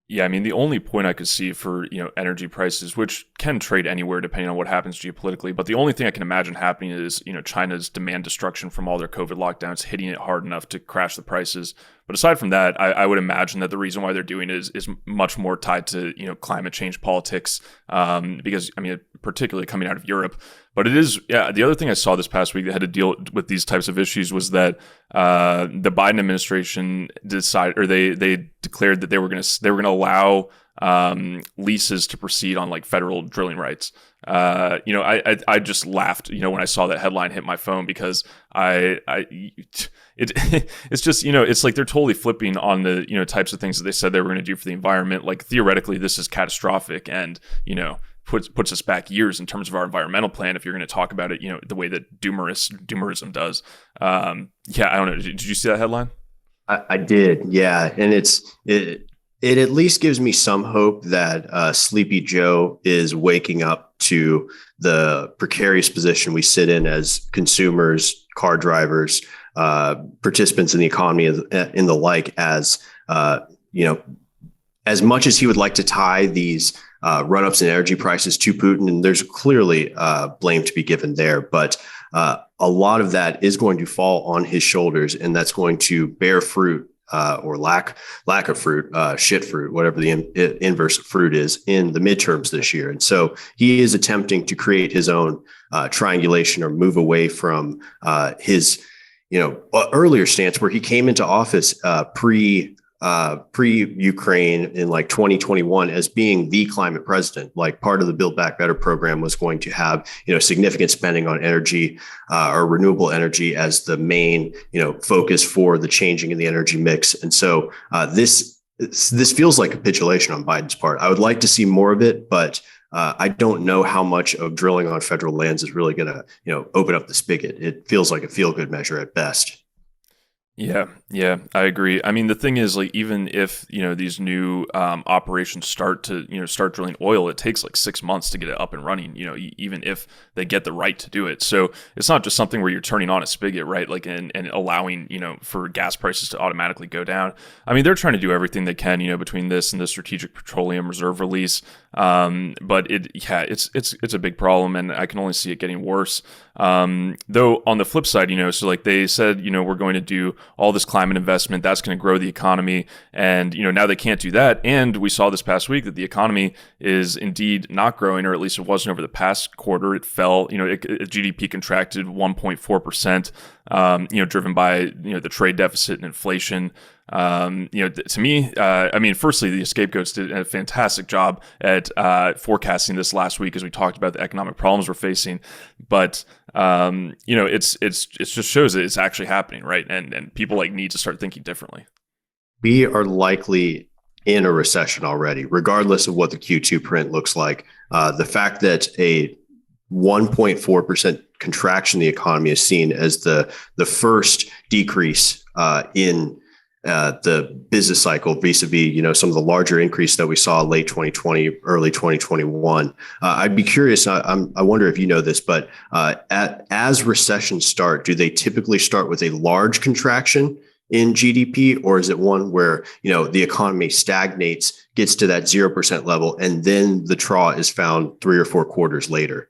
Yeah, I mean, the only point I could see for, energy prices, which can trade anywhere depending on what happens geopolitically, but the only thing I can imagine happening is, China's demand destruction from all their COVID lockdowns hitting it hard enough to crash the prices. But aside from that, I would imagine that the reason why they're doing it is much more tied to, climate change politics, because, particularly coming out of Europe. But it is, the other thing I saw this past week that had to deal with these types of issues was that the Biden administration they declared that they were going to allow leases to proceed on like federal drilling rights. I just laughed, when I saw that headline hit my phone, because it's just, it's like they're totally flipping on the, types of things that they said they were going to do for the environment. Like theoretically, this is catastrophic and, puts us back years in terms of our environmental plan if you're going to talk about it, the way that doomerism does. I don't know. Did you see that headline? I did. Yeah. And it at least gives me some hope that Sleepy Joe is waking up to the precarious position we sit in as consumers, car drivers, participants in the economy, and the like, as as much as he would like to tie these run-ups in energy prices to Putin, and there's clearly blame to be given there, but a lot of that is going to fall on his shoulders, and that's going to bear fruit or lack of fruit, shit fruit, whatever the inverse of fruit is, in the midterms this year. And so he is attempting to create his own triangulation or move away from his earlier stance, where he came into office pre-Ukraine in like 2021 as being the climate president. Like part of the Build Back Better program was going to have, significant spending on energy or renewable energy as the main, focus for the changing in the energy mix. And so this feels like capitulation on Biden's part. I would like to see more of it, but I don't know how much of drilling on federal lands is really going to, open up the spigot. It feels like a feel-good measure at best. Yeah, I agree. I mean, the thing is, like, even if, these new operations start drilling oil, it takes like 6 months to get it up and running, even if they get the right to do it. So it's not just something where you're turning on a spigot, right? Like, and allowing, for gas prices to automatically go down. I mean, they're trying to do everything they can, between this and the Strategic Petroleum Reserve release. But it's a big problem, and I can only see it getting worse. Though on the flip side, so like they said, we're going to do all this climate investment that's going to grow the economy, and now they can't do that. And we saw this past week that the economy is indeed not growing, or at least it wasn't over the past quarter. It fell. GDP contracted 1.4%. Driven by the trade deficit and inflation. To me, firstly, the Scapegoats did a fantastic job at forecasting this last week as we talked about the economic problems we're facing. But it just shows that it's actually happening, right? And people need to start thinking differently. We are likely in a recession already, regardless of what the Q2 print looks like. The fact that a 1.4% contraction in the economy is seen as the first decrease in the business cycle vis-a-vis, some of the larger increase that we saw late 2020, early 2021. I'd be curious. I wonder if you know this, but as recessions start, do they typically start with a large contraction in GDP, or is it one where the economy stagnates, gets to that 0% level, and then the trough is found 3 or 4 quarters later?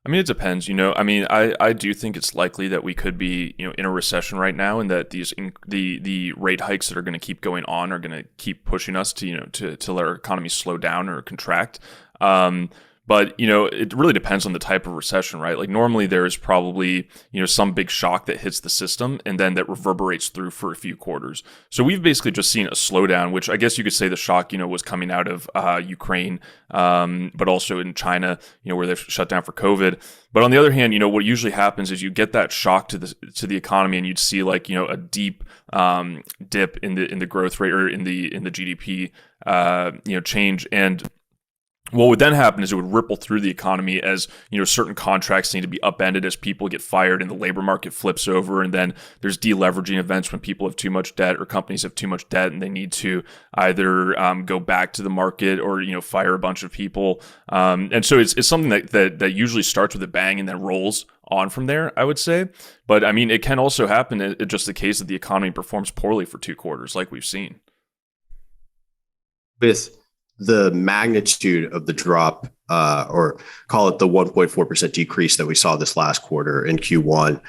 I mean, it depends. I do think it's likely that we could be, in a recession right now, and that the rate hikes that are going to keep going on are going to keep pushing us to let our economy slow down or contract. But, it really depends on the type of recession, right? Like normally there's probably, some big shock that hits the system and then that reverberates through for a few quarters. So we've basically just seen a slowdown, which I guess you could say the shock, was coming out of Ukraine, but also in China, where they've shut down for COVID. But on the other hand, what usually happens is you get that shock to the economy, and you'd see like, a deep dip in the growth rate or in the GDP, change. And what would then happen is it would ripple through the economy as, certain contracts need to be upended as people get fired and the labor market flips over. And then there's deleveraging events when people have too much debt or companies have too much debt and they need to either go back to the market or, fire a bunch of people. And so it's something that usually starts with a bang and then rolls on from there, I would say. But I mean, it can also happen in just the case that the economy performs poorly for 2 quarters like we've seen. With the magnitude of the drop, or call it the 1.4% decrease that we saw this last quarter in Q1,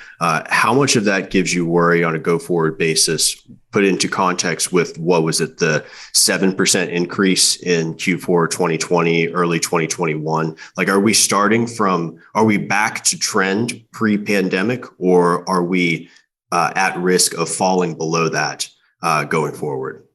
how much of that gives you worry on a go-forward basis, put into context with what was it, the 7% increase in Q4 2020, early 2021? Like, are we back to trend pre-pandemic, or are we at risk of falling below that going forward?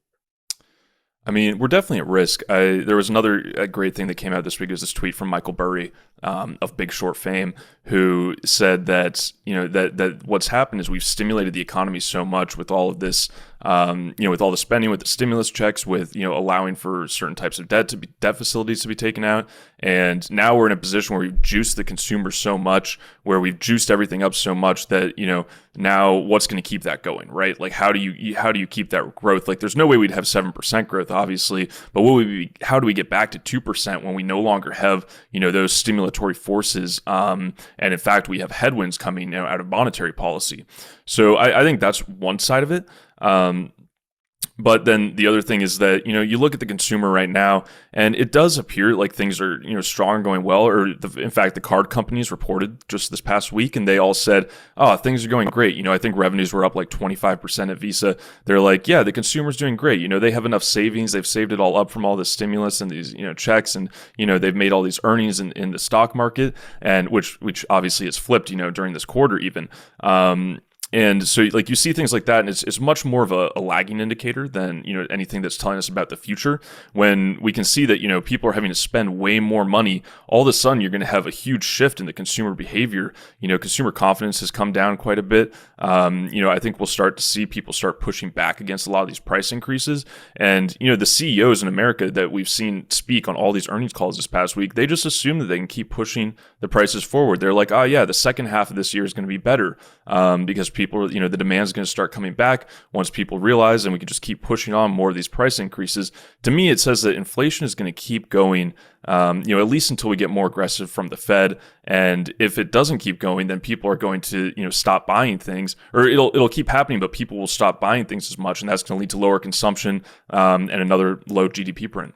I mean, we're definitely at risk. There was another great thing that came out this week. It was this tweet from Michael Burry of Big Short fame, who said that that what's happened is we've stimulated the economy so much with all of this, with all the spending, with the stimulus checks, with allowing for certain types of debt facilities to be taken out, and now we're in a position where we've juiced the consumer so much, where we've juiced everything up so much that now what's going to keep that going, right? Like how do you keep that growth? Like there's no way we'd have 7% growth, obviously, but how do we get back to 2% when we no longer have those stimulatory forces, and in fact we have headwinds coming out of monetary policy. So I think that's one side of it. But then the other thing is that, you look at the consumer right now, and it does appear like things are, strong and going well. Or in fact, the card companies reported just this past week, and they all said, oh, things are going great. I think revenues were up like 25% at Visa. They're like, yeah, the consumer's doing great. They have enough savings. They've saved it all up from all this stimulus and these, checks. And, they've made all these earnings in the stock market, and which obviously has flipped, during this quarter even. And so like you see things like that, and it's much more of a lagging indicator than, anything that's telling us about the future. When we can see that, people are having to spend way more money, all of a sudden you're going to have a huge shift in the consumer behavior. Consumer confidence has come down quite a bit. I think we'll start to see people start pushing back against a lot of these price increases. And, the CEOs in America that we've seen speak on all these earnings calls this past week, they just assume that they can keep pushing the prices forward. They're like, oh yeah, the second half of this year is going to be better, because people, the demand is going to start coming back once people realize, and we can just keep pushing on more of these price increases. To me, it says that inflation is going to keep going, at least until we get more aggressive from the Fed. And if it doesn't keep going, then people are going to, stop buying things, or it'll keep happening, but people will stop buying things as much, and that's going to lead to lower consumption, and another low GDP print.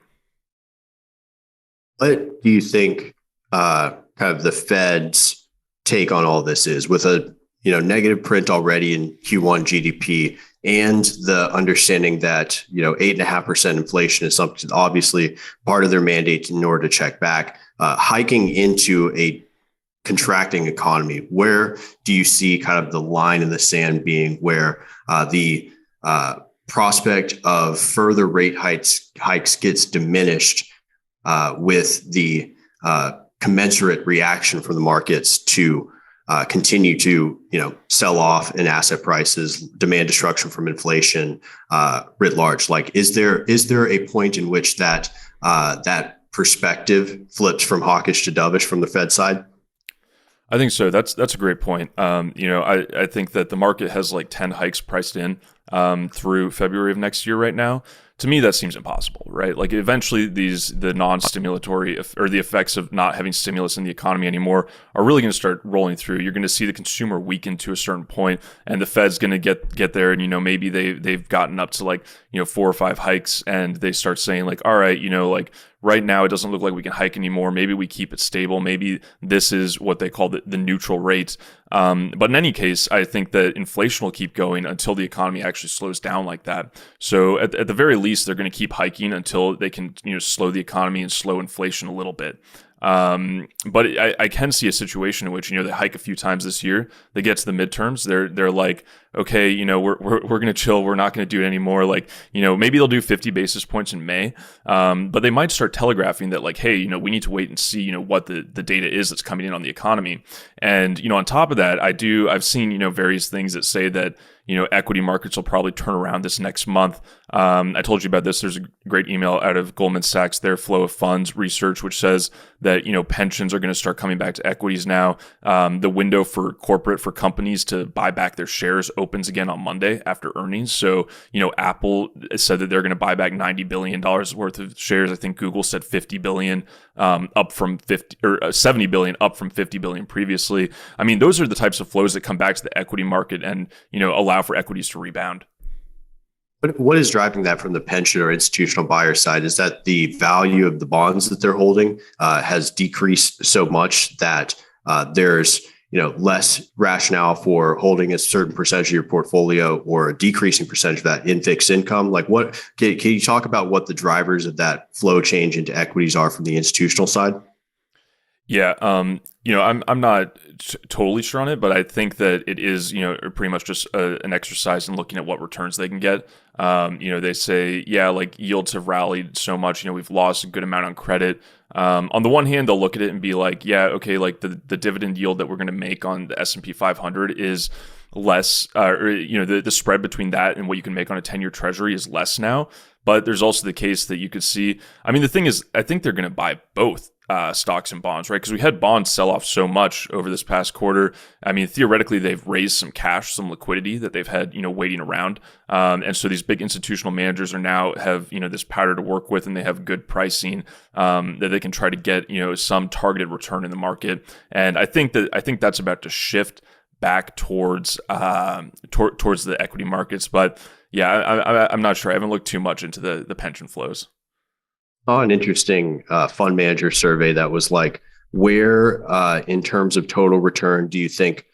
What do you think kind of the Fed's take on all this is, with a negative print already in Q1 GDP, and the understanding that 8.5% inflation is something obviously part of their mandate in order to check back, hiking into a contracting economy? Where do you see kind of the line in the sand being where the prospect of further rate hikes gets diminished with the commensurate reaction from the markets to continue to sell off in asset prices, demand destruction from inflation writ large? Like, is there a point in which that perspective flips from hawkish to dovish from the Fed side? I think so. That's a great point. I think that the market has like 10 hikes priced in through February of next year right now. To me, that seems impossible, right? Like eventually the non-stimulatory or the effects of not having stimulus in the economy anymore are really going to start rolling through. You're going to see the consumer weaken to a certain point, and the Fed's going to get there. And, maybe they've gotten up to like, 4 or 5 hikes, and they start saying like, all right, like right now it doesn't look like we can hike anymore. Maybe we keep it stable. Maybe this is what they call the neutral rate. But in any case, I think that inflation will keep going until the economy actually slows down like that. So at the very least, they're going to keep hiking until they can, slow the economy and slow inflation a little bit. But I can see a situation in which, they hike a few times this year. They get to the midterms. They're like, okay, we're going to chill. We're not going to do it anymore. Like, maybe they'll do 50 basis points in May. But they might start telegraphing that like, hey, we need to wait and see, what the data is that's coming in on the economy. And, on top of that, I've seen, various things that say that, equity markets will probably turn around this next month. I told you about this. There's a great email out of Goldman Sachs, their flow of funds research, which says that, pensions are going to start coming back to equities now. The window for companies to buy back their shares opens again on Monday after earnings. So, Apple said that they're going to buy back $90 billion worth of shares. I think Google said 50 billion, up from 50 or 70 billion, up from 50 billion previously. I mean, those are the types of flows that come back to the equity market and, allow for equities to rebound. But what is driving that from the pension or institutional buyer side? Is that the value of the bonds that they're holding has decreased so much that there's less rationale for holding a certain percentage of your portfolio or a decreasing percentage of that in fixed income? Like, what can you talk about what the drivers of that flow change into equities are from the institutional side? Yeah, I'm not totally sure on it, but I think that it is, pretty much just an exercise in looking at what returns they can get. They say, yeah, like yields have rallied so much, we've lost a good amount on credit. On the one hand, they'll look at it and be like, yeah, okay, like the dividend yield that we're going to make on the S&P 500 is less, the spread between that and what you can make on a 10-year treasury is less now. But there's also the case that you could see, I mean, the thing is, I think they're going to buy both stocks and bonds, right? Because we had bonds sell off so much over this past quarter. I mean, theoretically, they've raised some cash, some liquidity that they've had, waiting around. And so these big institutional managers are now have, this powder to work with, and they have good pricing that they can try to get, some targeted return in the market. And I think that's about to shift back towards towards the equity markets. But yeah, I'm not sure. I haven't looked too much into the pension flows. An interesting fund manager survey that was like, where in terms of total return do you think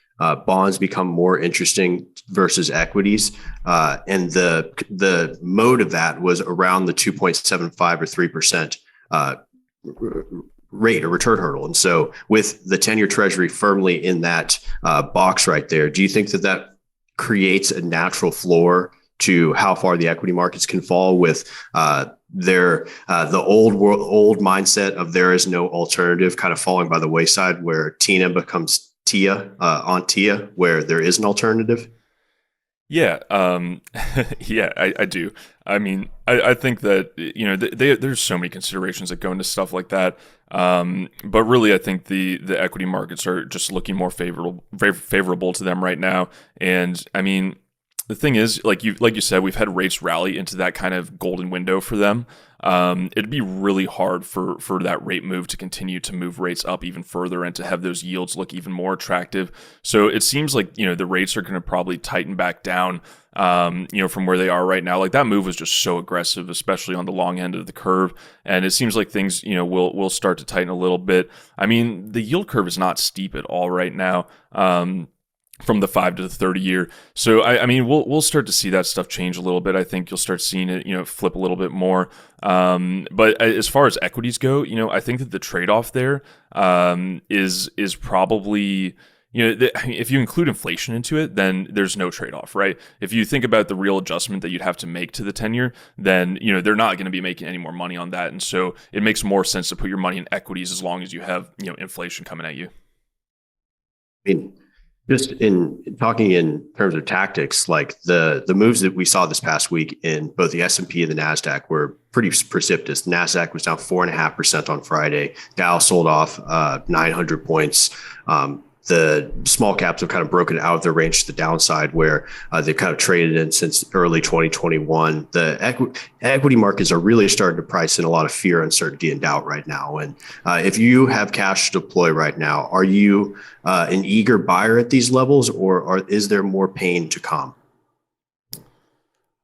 bonds become more interesting versus equities? And the mode of that was around the 2.75 or 3% rate or return hurdle. And so with the 10-year treasury firmly in that box right there, do you think that creates a natural floor to how far the equity markets can fall with the old mindset of there is no alternative kind of falling by the wayside, where Tina becomes Tia, Aunt Tia, where there is an alternative? Yeah, yeah, I do. I mean, I think that there's so many considerations that go into stuff like that. But really, I think the equity markets are just looking more favorable to them right now. And I mean, the thing is, like you said, we've had rates rally into that kind of golden window for them. It'd be really hard for that rate move to continue to move rates up even further and to have those yields look even more attractive. So it seems like, the rates are going to probably tighten back down, from where they are right now. Like that move was just so aggressive, especially on the long end of the curve. And it seems like things, will start to tighten a little bit. I mean, the yield curve is not steep at all right now. From the 5 to the 30 year. So I mean, we'll start to see that stuff change a little bit. I think you'll start seeing it, flip a little bit more. But as far as equities go, I think that the trade-off there is probably, if you include inflation into it, then there's no trade-off, right? If you think about the real adjustment that you'd have to make to the 10-year, then, they're not going to be making any more money on that. And so it makes more sense to put your money in equities as long as you have, inflation coming at you. I mean, just in talking in terms of tactics, like the moves that we saw this past week in both the S&P and the NASDAQ were pretty precipitous. The NASDAQ was down 4.5% on Friday. Dow sold off 900 points. the small caps have kind of broken out of their range to the downside, where they've kind of traded in since early 2021. The equity markets are really starting to price in a lot of fear, uncertainty, and doubt right now. And if you have cash to deploy right now, are you an eager buyer at these levels, or is there more pain to come?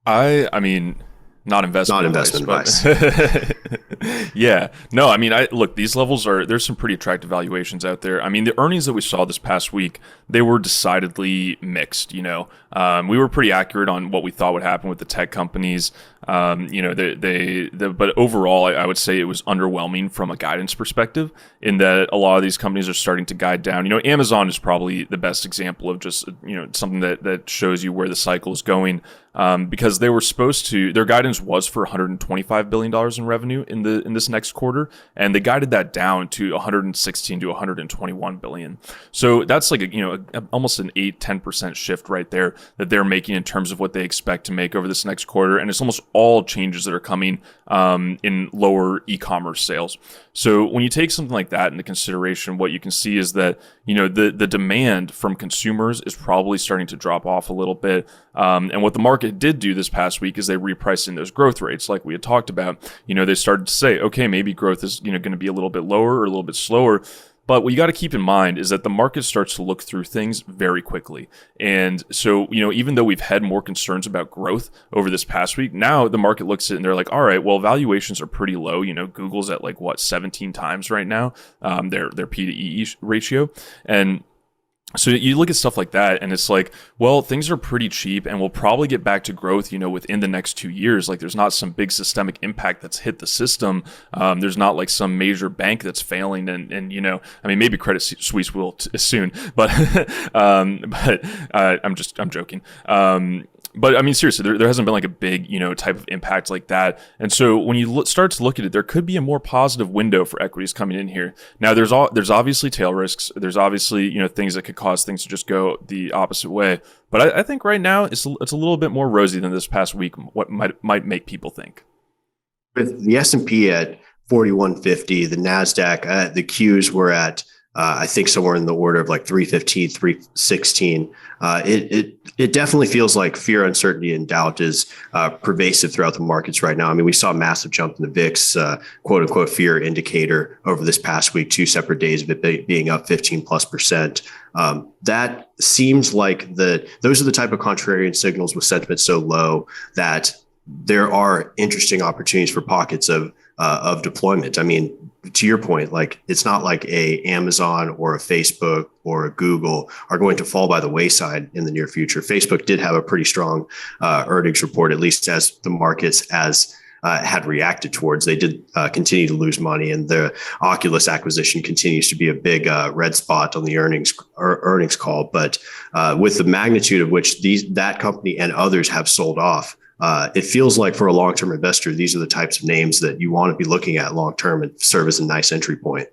I mean, not investment advice. Yeah. No, I mean, look, these levels there's some pretty attractive valuations out there. I mean, the earnings that we saw this past week, they were decidedly mixed, we were pretty accurate on what we thought would happen with the tech companies. But overall, I would say it was underwhelming from a guidance perspective, in that a lot of these companies are starting to guide down. Amazon is probably the best example of just, something that shows you where the cycle is going. Because they were their guidance was for $125 billion in revenue in this next quarter, and they guided that down to 116 to 121 billion. So that's like almost an 8-10% shift right there that they're making in terms of what they expect to make over this next quarter, and it's almost all changes that are coming in lower e-commerce sales. So when you take something like that into consideration, what you can see is that the demand from consumers is probably starting to drop off a little bit. And what the market did do this past week is they repriced in those growth rates, like we had talked about. They started to say, okay, maybe growth is going to be a little bit lower or a little bit slower. But what you got to keep in mind is that the market starts to look through things very quickly. And so, even though we've had more concerns about growth over this past week, now the market looks at it and they're like, all right, well, valuations are pretty low. Google's at 17 times right now, their P to E ratio. And so you look at stuff like that and it's like, well, things are pretty cheap and we'll probably get back to growth, within the next 2 years. Like, there's not some big systemic impact that's hit the system. There's not some major bank that's failing and I mean, maybe Credit Suisse will soon, but, I'm joking. But I mean, seriously, there hasn't been a big, type of impact like that. And so when you start to look at it, there could be a more positive window for equities coming in here. Now, there's obviously tail risks. There's obviously, things that could cause things to just go the opposite way. But I think right now it's a little bit more rosy than this past week, what might make people think. With the S&P at 4150, the NASDAQ, the Qs were at, I think somewhere in the order of 315, 316. It definitely feels like fear, uncertainty, and doubt is pervasive throughout the markets right now. I mean, we saw a massive jump in the VIX, quote unquote, fear indicator over this past week, 2 separate days of it being up 15+%. That seems like those are the type of contrarian signals with sentiment so low that there are interesting opportunities for pockets of deployment. I mean, to your point, it's not like a Amazon or a Facebook or a Google are going to fall by the wayside in the near future. Facebook did have a pretty strong earnings report, at least as the markets had reacted towards. They did continue to lose money, and the Oculus acquisition continues to be a big red spot on the earnings call. But with the magnitude of which that company and others have sold off, it feels like for a long-term investor, these are the types of names that you want to be looking at long-term and serve as a nice entry point,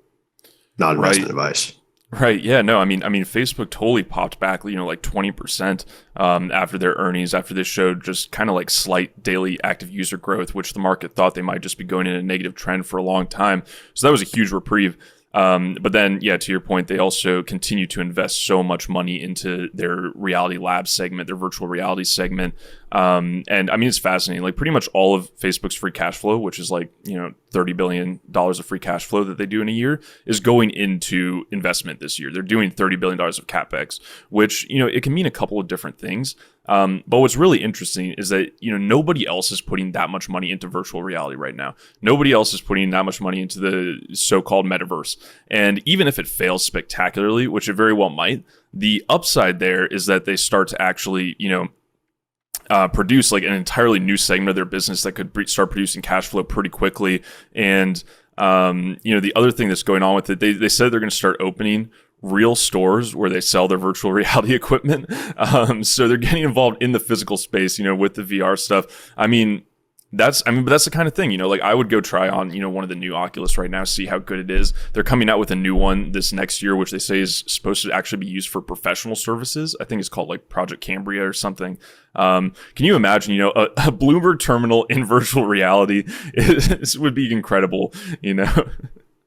not investment advice. Right. Yeah. No, I mean, Facebook totally popped back, 20% after their earnings, after this showed just kind of slight daily active user growth, which the market thought they might just be going in a negative trend for a long time. So that was a huge reprieve. But then, yeah, to your point, they also continue to invest so much money into their reality lab segment, their virtual reality segment. And I mean, it's fascinating. Pretty much all of Facebook's free cash flow, which is $30 billion of free cash flow that they do in a year, is going into investment this year. They're doing $30 billion of CapEx, which, it can mean a couple of different things. But what's really interesting is that, nobody else is putting that much money into virtual reality right now. Nobody else is putting that much money into the so-called metaverse. And even if it fails spectacularly, which it very well might, the upside there is that they start to actually, produce an entirely new segment of their business that could start producing cash flow pretty quickly. And, the other thing that's going on with it, they said they're going to start opening real stores where they sell their virtual reality equipment. So they're getting involved in the physical space, with the VR stuff. But that's the kind of thing, I would go try on, one of the new Oculus right now, see how good it is. They're coming out with a new one this next year, which they say is supposed to actually be used for professional services. I think it's called Project Cambria or something. Can you imagine, a Bloomberg terminal in virtual reality? This would be incredible,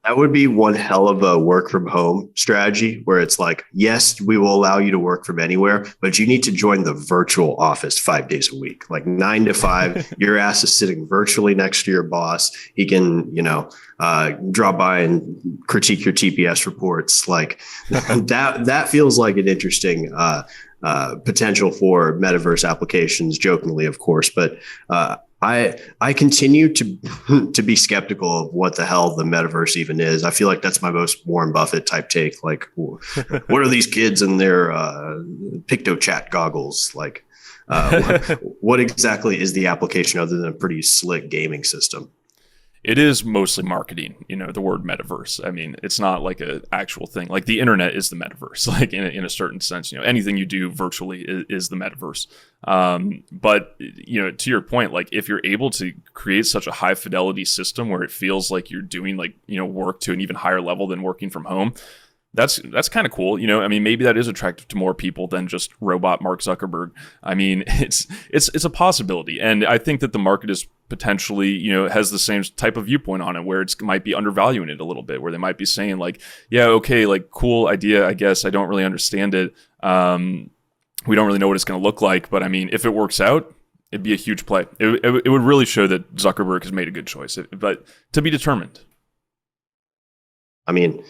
That would be one hell of a work from home strategy where it's like, yes, we will allow you to work from anywhere, but you need to join the virtual office 5 days a week, like 9 to 5. Your ass is sitting virtually next to your boss. He can, drop by and critique your TPS reports. Like that feels like an interesting potential for metaverse applications, jokingly, of course, but I continue to be skeptical of what the hell the metaverse even is. I feel like that's my most Warren Buffett type take. Like, what are these kids in their PictoChat goggles? Like, what exactly is the application other than a pretty slick gaming system? It is mostly marketing, the word metaverse. I mean, it's not like an actual thing. Like the internet is the metaverse, like in a certain sense, anything you do virtually is the metaverse. But, to your point, like if you're able to create such a high fidelity system where it feels like you're doing like, work to an even higher level than working from home, that's kind of cool. I mean, maybe that is attractive to more people than just robot Mark Zuckerberg. I mean, it's a possibility. And I think that the market is potentially, has the same type of viewpoint on it where it might be undervaluing it a little bit, where they might be saying like, yeah, okay, like cool idea, I guess. I don't really understand it. We don't really know what it's going to look like. But I mean, if it works out, it'd be a huge play. It would really show that Zuckerberg has made a good choice, but to be determined. I mean,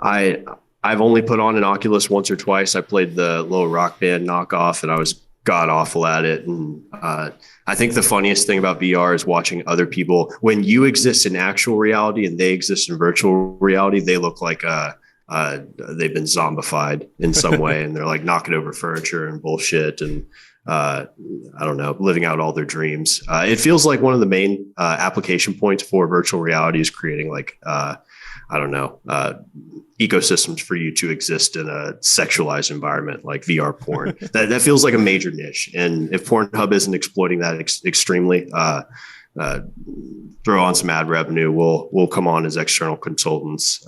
I've only put on an Oculus once or twice. I played the little Rock Band knockoff and I was god awful at it. And I think the funniest thing about VR is watching other people. When you exist in actual reality and they exist in virtual reality, they look like they've been zombified in some way and they're like knocking over furniture and bullshit and I don't know, living out all their dreams. It feels like one of the main application points for virtual reality is creating like ecosystems for you to exist in a sexualized environment like VR porn. that feels like a major niche. And if Pornhub isn't exploiting that extremely, throw on some ad revenue. We'll come on as external consultants,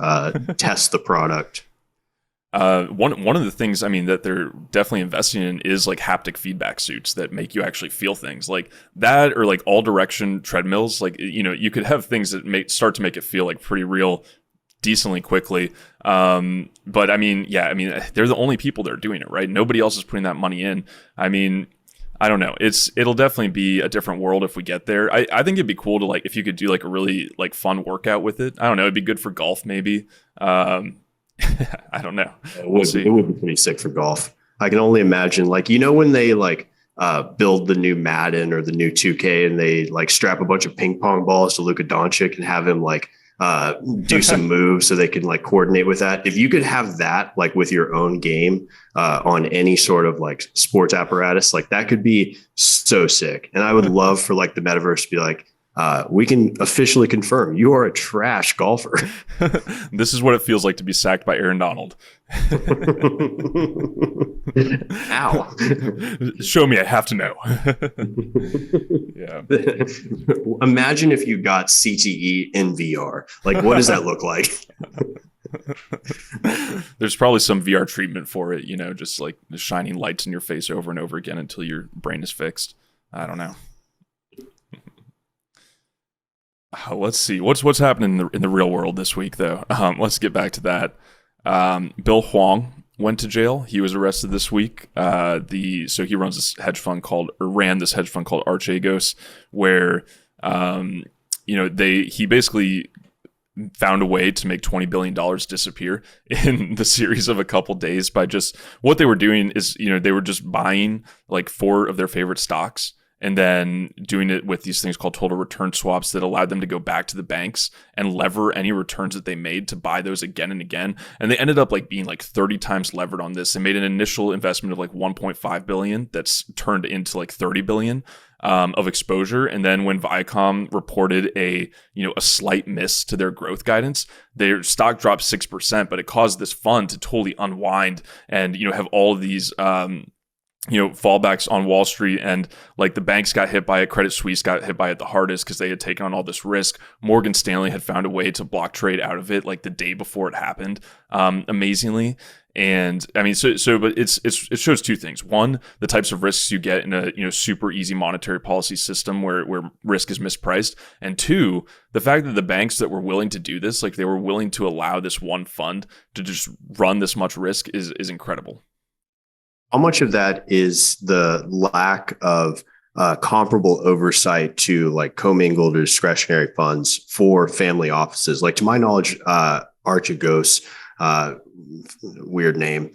test the product. One of the things, I mean, that they're definitely investing in is like haptic feedback suits that make you actually feel things like that, or like all direction treadmills. Like, you could have things that start to make it feel like pretty real decently quickly. But I mean, they're the only people that are doing it, right? Nobody else is putting that money in. I mean, I don't know. It'll definitely be a different world if we get there. I think it'd be cool to like, if you could do like a really like fun workout with it. I don't know. It'd be good for golf maybe. I don't know. It would be pretty sick for golf. I can only imagine like, when they like build the new Madden or the new 2K and they like strap a bunch of ping pong balls to Luka Doncic and have him like do some moves so they can like coordinate with that. If you could have that like with your own game on any sort of like sports apparatus, like that could be so sick. And I would love for like the metaverse to be like, we can officially confirm you are a trash golfer. This is what it feels like to be sacked by Aaron Donald. Ow. Show me, I have to know. Yeah. Imagine if you got CTE in VR. Like, what does that look like? There's probably some VR treatment for it, just like shining lights in your face over and over again until your brain is fixed. I don't know. Let's see what's happening in the real world this week, though. Let's get back to that. Bill Huang went to jail. He was arrested this week. So he ran this hedge fund called Archegos, where he basically found a way to make $20 billion disappear in the series of a couple days by just what they were doing is they were just buying like 4 of their favorite stocks and then doing it with these things called total return swaps that allowed them to go back to the banks and lever any returns that they made to buy those again and again. And they ended up like being like 30 times levered on this. They made an initial investment of like 1.5 billion that's turned into like 30 billion of exposure. And then when Viacom reported a slight miss to their growth guidance, their stock dropped 6%, but it caused this fund to totally unwind and have all of these fallbacks on Wall Street, and like the banks got hit by it. Credit Suisse got hit by it the hardest because they had taken on all this risk. Morgan Stanley had found a way to block trade out of it like the day before it happened, amazingly. And I mean, but it shows two things. One, the types of risks you get in a super easy monetary policy system where risk is mispriced, and two, the fact that the banks that were willing to do this, like they were willing to allow this one fund to just run this much risk, is incredible. How much of that is the lack of comparable oversight to like commingled or discretionary funds for family offices? Like to my knowledge, Archegos, weird name,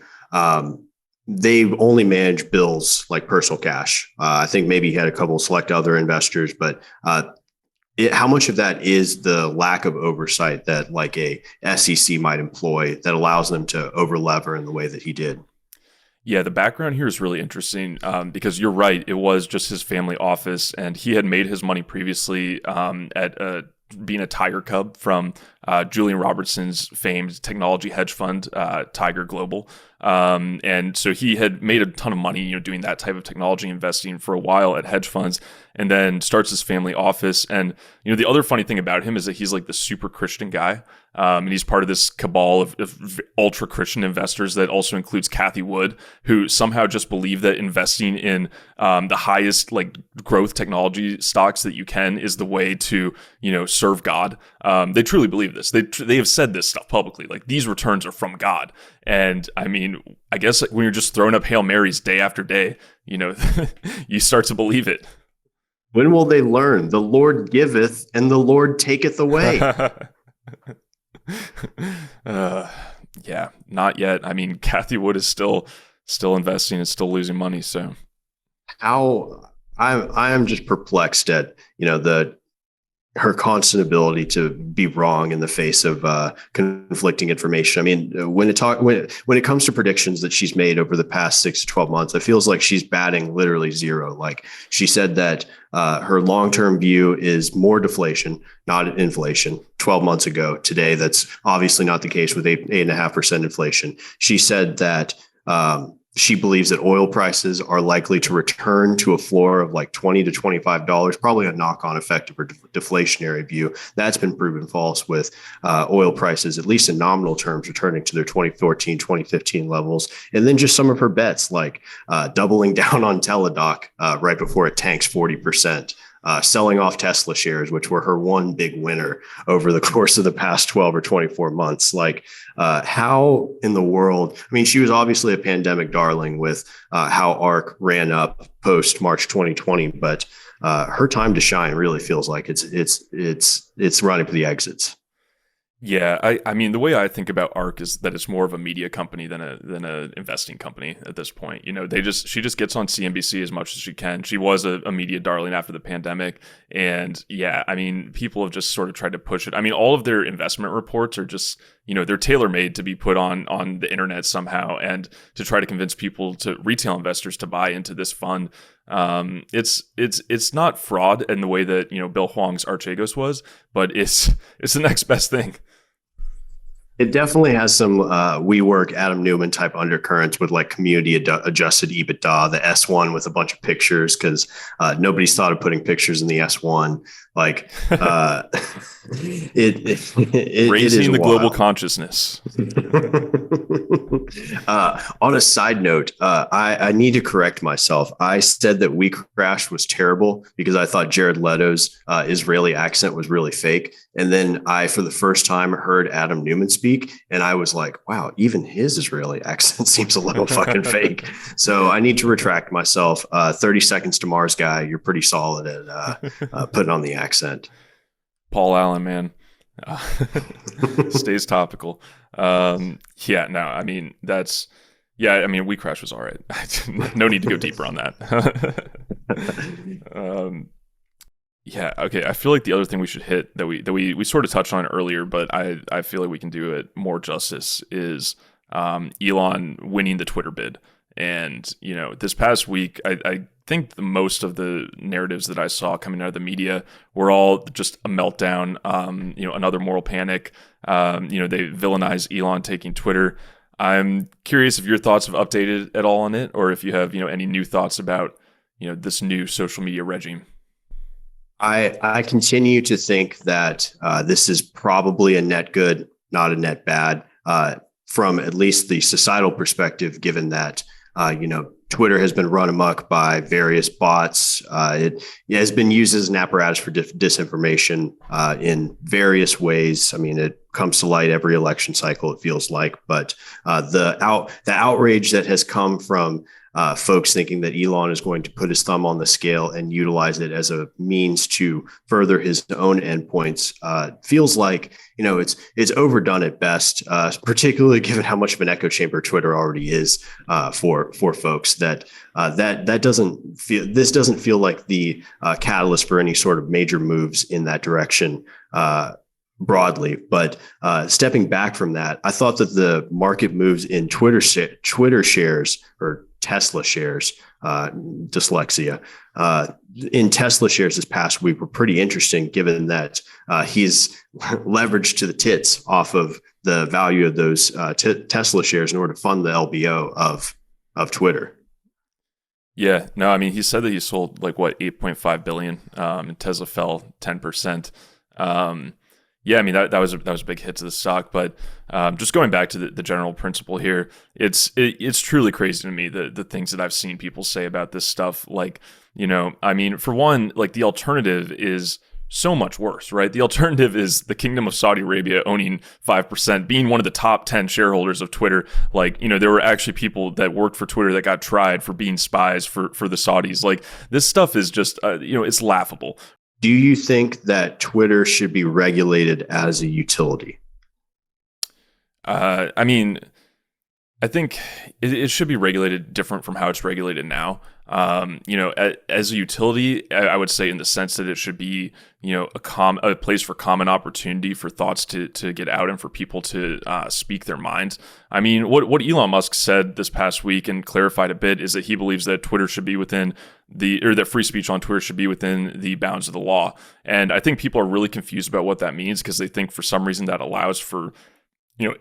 they only manage bills like personal cash. I think maybe he had a couple of select other investors, but how much of that is the lack of oversight that like a SEC might employ that allows them to overlever in the way that he did? Yeah, the background here is really interesting because you're right. It was just his family office, and he had made his money previously at being a Tiger Cub from Julian Robertson's famed technology hedge fund, Tiger Global. And so he had made a ton of money, doing that type of technology investing for a while at hedge funds, and then starts his family office. And, the other funny thing about him is that he's like the super Christian guy. And he's part of this cabal of ultra Christian investors that also includes Cathie Wood, who somehow just believe that investing in the highest like growth technology stocks that you can is the way to, serve God. They truly believe this. They have said this stuff publicly, like these returns are from God. And I mean, I guess when you're just throwing up Hail Marys day after day, you start to believe it. When will they learn? The Lord giveth and the Lord taketh away. Yeah, not yet. I mean, Cathie Wood is still investing and still losing money. So I am just perplexed at, her constant ability to be wrong in the face of conflicting information. I mean, when it comes to predictions that she's made over the past 6 to 12 months, it feels like she's batting literally zero. Like she said that her long-term view is more deflation, not inflation. 12 months ago, today, that's obviously not the case with 8.5% inflation. She said that she believes that oil prices are likely to return to a floor of like $20 to $25, probably a knock-on effect of her deflationary view. That's been proven false with oil prices, at least in nominal terms, returning to their 2014, 2015 levels. And then just some of her bets, like doubling down on Teladoc right before it tanks 40%. Selling off Tesla shares, which were her one big winner over the course of the past 12 or 24 months. Like, how in the world? I mean, she was obviously a pandemic darling with how ARK ran up post March 2020, but her time to shine really feels like it's running for the exits. Yeah, I mean, the way I think about ARK is that it's more of a media company than a investing company at this point. She just gets on CNBC as much as she can. She was a media darling after the pandemic, and yeah, I mean, people have just sort of tried to push it. I mean, all of their investment reports are just, they're tailor-made to be put on the internet somehow, and to try to convince retail investors to buy into this fund. It's not fraud in the way that Bill Huang's Archegos was, but it's the next best thing. It definitely has some WeWork, Adam Newman type undercurrents with like community adjusted EBITDA, the S1 with a bunch of pictures because nobody's thought of putting pictures in the S1. Like it raising the wild. Global consciousness. On a side note, I need to correct myself. I said that We Crashed was terrible because I thought Jared Leto's Israeli accent was really fake. And then I, for the first time, heard Adam Newman speak, and I was like, wow, even his Israeli accent seems a little fucking fake. So I need to retract myself. 30 Seconds to Mars guy, you're pretty solid at putting on the accent. Paul Allen, man. Stays topical. Yeah, no, I mean, We Crash was all right. No need to go deeper on that. Yeah, okay. I feel like the other thing we should hit that we sort of touched on earlier, but I feel like we can do it more justice is Elon winning the Twitter bid. And, this past week, I think most of the narratives that I saw coming out of the media were all just a meltdown, another moral panic. They villainize Elon taking Twitter. I'm curious if your thoughts have updated at all on it, or if you have, any new thoughts about, this new social media regime. I continue to think that this is probably a net good, not a net bad, from at least the societal perspective, given that, Twitter has been run amok by various bots. It has been used as an apparatus for disinformation in various ways. I mean, it comes to light every election cycle, it feels like. But the outrage that has come from folks thinking that Elon is going to put his thumb on the scale and utilize it as a means to further his own endpoints feels like it's overdone at best, particularly given how much of an echo chamber Twitter already is for folks. That doesn't feel like the catalyst for any sort of major moves in that direction. Broadly, but stepping back from that, I thought that the market moves in Twitter shares or Tesla shares, dyslexia, in Tesla shares this past week were pretty interesting, given that he's leveraged to the tits off of the value of those Tesla shares in order to fund the LBO of Twitter. Yeah, no, I mean, he said that he sold like 8.5 billion, and Tesla fell 10%. Yeah, I mean that was a big hit to the stock, but just going back to the general principle here, it's truly crazy to me the things that I've seen people say about this stuff. Like, I mean, for one, like the alternative is so much worse, right? The alternative is the Kingdom of Saudi Arabia owning 5%, being one of the top 10 shareholders of Twitter. Like, there were actually people that worked for Twitter that got tried for being spies for the Saudis. Like, this stuff is just, it's laughable. Do you think that Twitter should be regulated as a utility? I mean, I think it should be regulated different from how it's regulated now. As a utility, I would say in the sense that it should be, a place for common opportunity for thoughts to get out and for people to speak their minds. I mean, what Elon Musk said this past week and clarified a bit is that he believes that Twitter should be within that free speech on Twitter should be within the bounds of the law. And I think people are really confused about what that means because they think for some reason that allows for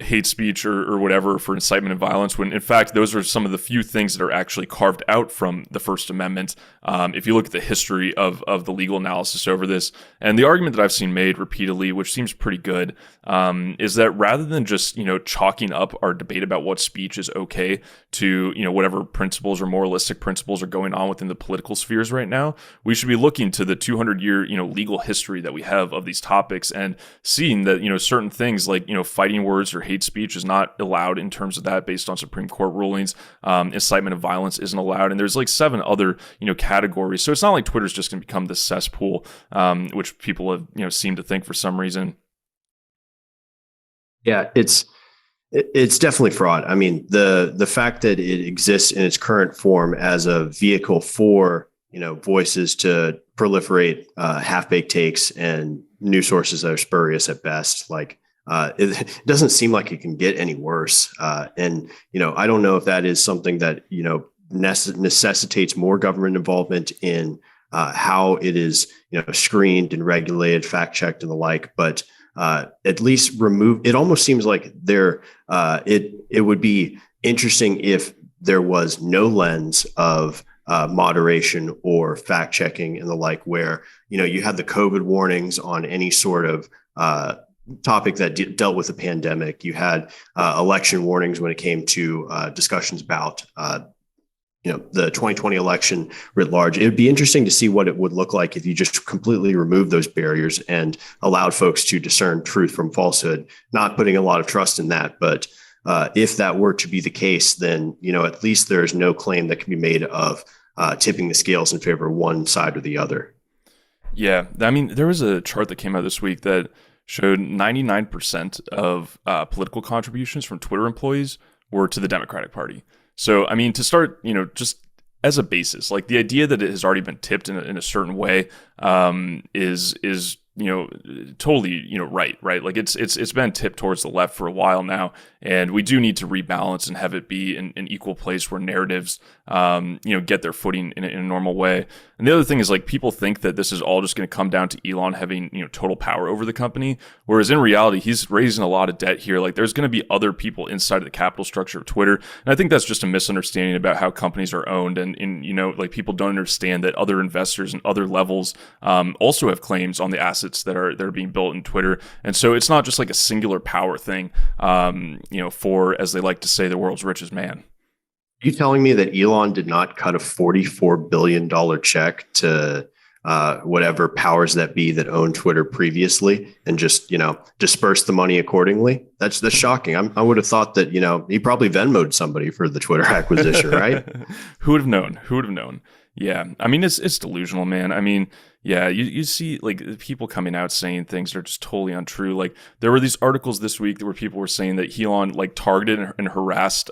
hate speech or whatever, for incitement of violence, when in fact, those are some of the few things that are actually carved out from the First Amendment. If you look at the history of the legal analysis over this, and the argument that I've seen made repeatedly, which seems pretty good, is that rather than just, chalking up our debate about what speech is okay to, whatever principles or moralistic principles are going on within the political spheres right now, we should be looking to the 200-year, legal history that we have of these topics and seeing that, certain things like, fighting words or hate speech is not allowed in terms of that based on Supreme Court rulings. Incitement of violence isn't allowed. And there's like 7 other, categories. So it's not like Twitter's just going to become this cesspool, which people have, seem to think for some reason. Yeah, it's definitely fraud. I mean, the fact that it exists in its current form as a vehicle for, voices to proliferate half-baked takes and news sources that are spurious at best, like, it doesn't seem like it can get any worse. And, I don't know if that is something that, necessitates more government involvement in how it is, screened and regulated, fact checked and the like, but at least remove, it almost seems like it would be interesting if there was no lens of moderation or fact checking and the like, where, you had the COVID warnings on any sort of topic that dealt with the pandemic. You had election warnings when it came to discussions about the 2020 election writ large. It would be interesting to see what it would look like if you just completely removed those barriers and allowed folks to discern truth from falsehood. Not putting a lot of trust in that, but if that were to be the case, then at least there's no claim that can be made of tipping the scales in favor of one side or the other. Yeah, I mean, there was a chart that came out this week that showed 99% of political contributions from Twitter employees were to the Democratic Party. So, I mean, to start, just as a basis, like the idea that it has already been tipped in a certain way is totally, right. Like it's been tipped towards the left for a while now, and we do need to rebalance and have it be an equal place where narratives, get their footing in a normal way. And the other thing is like people think that this is all just going to come down to Elon having, total power over the company, whereas in reality he's raising a lot of debt here. Like there's going to be other people inside of the capital structure of Twitter, and I think that's just a misunderstanding about how companies are owned, and like people don't understand that other investors and other levels also have claims on the assets that are being built in Twitter, and so it's not just like a singular power thing. For, as they like to say, the world's richest man. You telling me that Elon did not cut a $44 billion check to whatever powers that be that owned Twitter previously and just, disperse the money accordingly? That's shocking. I would have thought that, he probably Venmo'd somebody for the Twitter acquisition, right? Who would have known? Yeah. I mean, it's delusional, man. I mean, yeah, you see like people coming out saying things that are just totally untrue. Like there were these articles this week where people were saying that Elon like targeted and harassed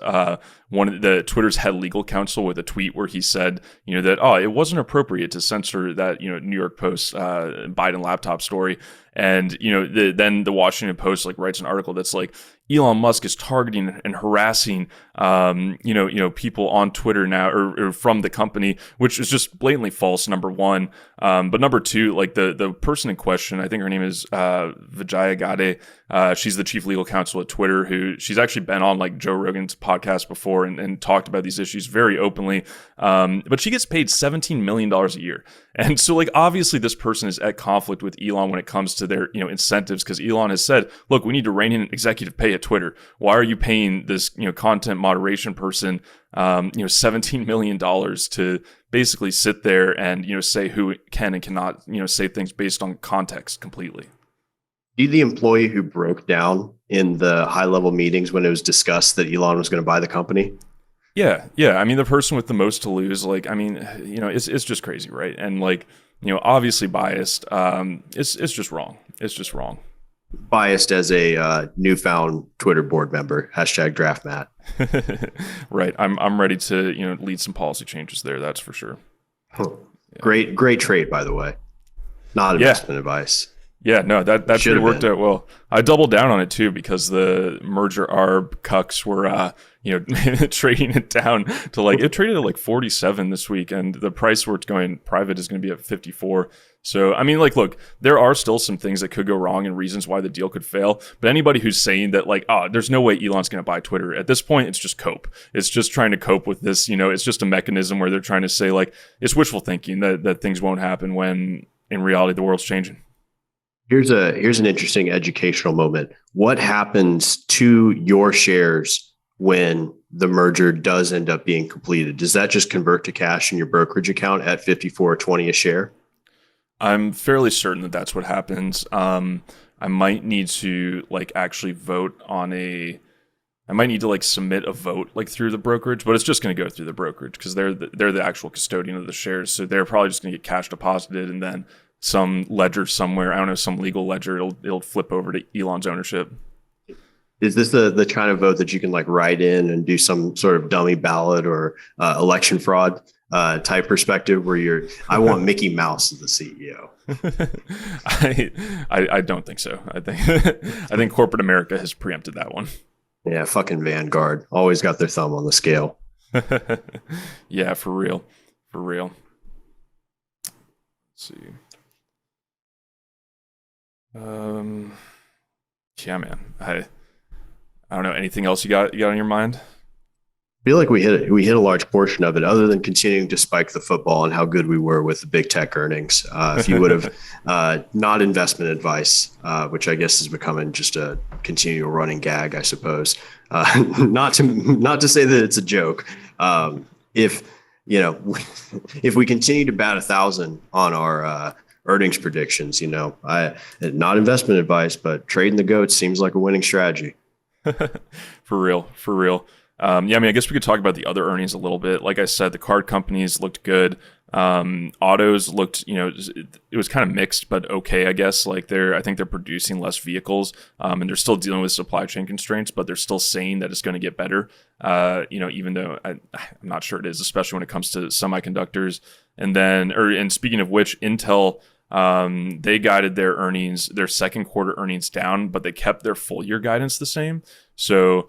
one of the Twitter's head legal counsel with a tweet where he said, that it wasn't appropriate to censor that New York Post Biden laptop story. And then the Washington Post like writes an article that's like Elon Musk is targeting and harassing people on Twitter now or from the company, which is just blatantly false, number one. But number two, like the person in question, I think her name is Vijaya Gade. She's the chief legal counsel at Twitter, who she's actually been on like Joe Rogan's podcast before and talked about these issues very openly. But she gets paid $17 million a year. And so like obviously this person is at conflict with Elon when it comes to their incentives, because Elon has said, look, we need to rein in executive pay at Twitter. Why are you paying this content moderation person $17 million to basically sit there and say who can and cannot say things based on context completely? You the employee who broke down in the high level meetings when it was discussed that Elon was going to buy the company? Yeah. I mean, the person with the most to lose, like, I mean, it's just crazy, right? And like, obviously biased. It's just wrong. It's just wrong. Biased as a newfound Twitter board member. #DraftMatt. Right. I'm ready to lead some policy changes there. That's for sure. Yeah. Great trade, by the way. Not investment advice. Yeah, no, that really worked out well. I doubled down on it too because the merger arb cucks were trading it down to like it traded at like 47 this week, and the price where it's going private is going to be at 54. So I mean, like, look, there are still some things that could go wrong and reasons why the deal could fail. But anybody who's saying that like, there's no way Elon's going to buy Twitter at this point, it's just cope. It's just trying to cope with this. It's just a mechanism where they're trying to say like it's wishful thinking that things won't happen when in reality the world's changing. Here's an interesting educational moment. What happens to your shares when the merger does end up being completed? Does that just convert to cash in your brokerage account at $54.20 a share? I'm fairly certain that that's what happens. I might need to like actually vote on I might need to like submit a vote like through the brokerage, but it's just going to go through the brokerage because they're the actual custodian of the shares. So they're probably just going to get cash deposited and then some ledger somewhere, I don't know, some legal ledger, it'll flip over to Elon's ownership. Is this the kind of vote that you can like write in and do some sort of dummy ballot or election fraud type perspective where I want Mickey Mouse as the CEO? I don't think so. I think corporate America has preempted that one. Yeah, fucking Vanguard. Always got their thumb on the scale. Yeah, for real. Let's see. Yeah, man. I don't know. Anything else you got on your mind? I feel like we hit a large portion of it, other than continuing to spike the football and how good we were with the big tech earnings. If you would have not investment advice, which I guess is becoming just a continual running gag, I suppose. Not to say that it's a joke. If we continue to bat 1,000 on our earnings predictions, not investment advice, but trading the goats seems like a winning strategy. For real. Yeah, I mean, I guess we could talk about the other earnings a little bit. Like I said, the card companies looked good. Autos looked, it was kind of mixed, but okay, I guess. Like I think they're producing less vehicles, and they're still dealing with supply chain constraints, but they're still saying that it's going to get better. Even though I'm not sure it is, especially when it comes to semiconductors. And speaking of which, Intel, they guided their second quarter earnings down, but they kept their full year guidance the same. So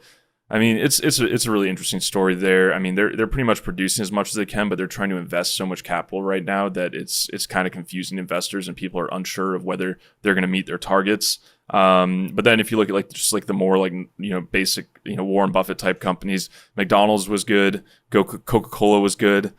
I mean, it's a really interesting story there. I mean, they're pretty much producing as much as they can, but they're trying to invest so much capital right now that it's kind of confusing investors, and people are unsure of whether they're going to meet their targets. But then if you look at like just like the more like basic Warren Buffett type companies, McDonald's was good, Coca-Cola was good.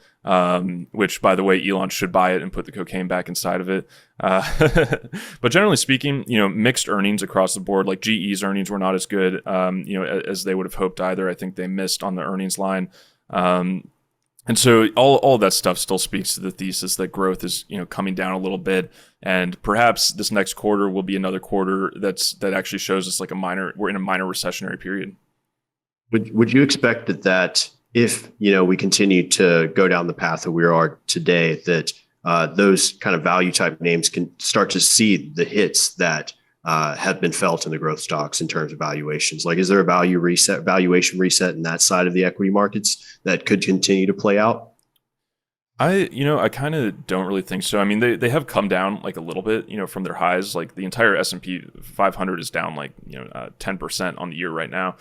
Which, by the way, Elon should buy it and put the cocaine back inside of it. But generally speaking, mixed earnings across the board. Like GE's earnings were not as good, as they would have hoped either. I think they missed on the earnings line. And so all of that stuff still speaks to the thesis that growth is, coming down a little bit. And perhaps this next quarter will be another quarter that actually shows us like we're in a minor recessionary period. Would you expect that if we continue to go down the path that we are today, that those kind of value type names can start to see the hits that have been felt in the growth stocks in terms of valuations? Like, is there a valuation reset in that side of the equity markets that could continue to play out? I kind of don't really think so. I mean, they have come down like a little bit, from their highs. Like the entire S&P 500 is down like 10% on the year right now.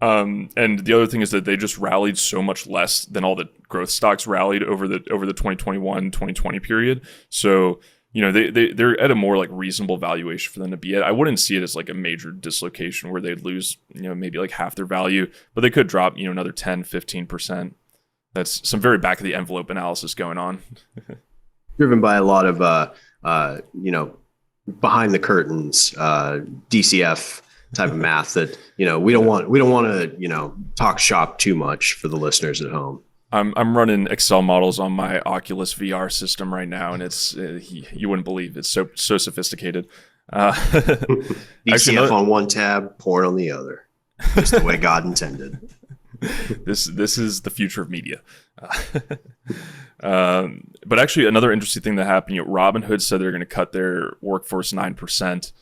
And the other thing is that they just rallied so much less than all the growth stocks rallied over the 2021, 2020 period. So, they're at a more like reasonable valuation for them to be at. I wouldn't see it as like a major dislocation where they'd lose, maybe like half their value, but they could drop, another 10, 15%. That's some very back of the envelope analysis going on. Driven by a lot of, behind the curtains, DCF type of math that we don't want to talk shop too much for the listeners at home. I'm running Excel models on my Oculus VR system right now, and it's you wouldn't believe it's so sophisticated. DCF on one tab, porn on the other, just the way God intended. This is the future of media. But actually, another interesting thing that happened: Robinhood said they're going to cut their workforce 9%.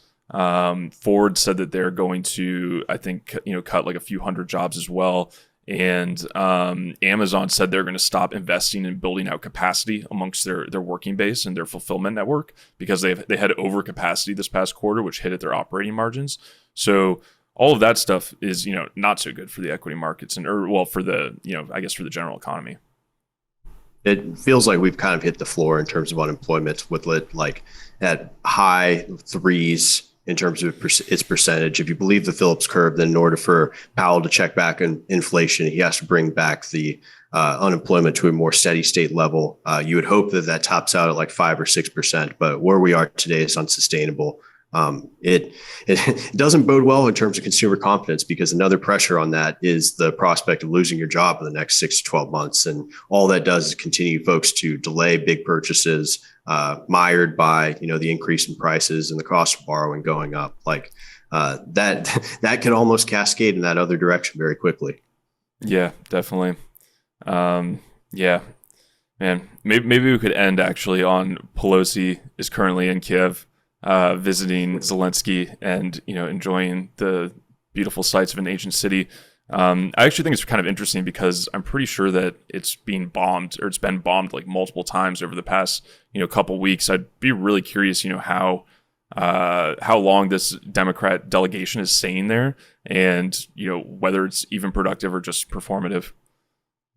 Ford said that they're going to, I think, cut like a few hundred jobs as well. And Amazon said they're going to stop investing in building out capacity amongst their working base and their fulfillment network because they had overcapacity this past quarter, which hit at their operating margins. So all of that stuff is, not so good for the equity markets for the, I guess for the general economy. It feels like we've kind of hit the floor in terms of unemployment with like at high threes in terms of its percentage. If you believe the Phillips curve, then in order for Powell to check back on inflation, he has to bring back the unemployment to a more steady state level. You would hope that tops out at like 5 or 6%, but where we are today is unsustainable. It doesn't bode well in terms of consumer confidence, because another pressure on that is the prospect of losing your job in the next 6 to 12 months. And all that does is continue folks to delay big purchases, mired by, the increase in prices and the cost of borrowing going up. Like that can almost cascade in that other direction very quickly. Yeah, definitely. Yeah, man, maybe we could end actually on Pelosi is currently in Kyiv, visiting Zelensky and, enjoying the beautiful sights of an ancient city. I actually think it's kind of interesting because I'm pretty sure that it's been bombed like multiple times over the past, couple weeks. I'd be really curious, how long this Democrat delegation is staying there and, whether it's even productive or just performative.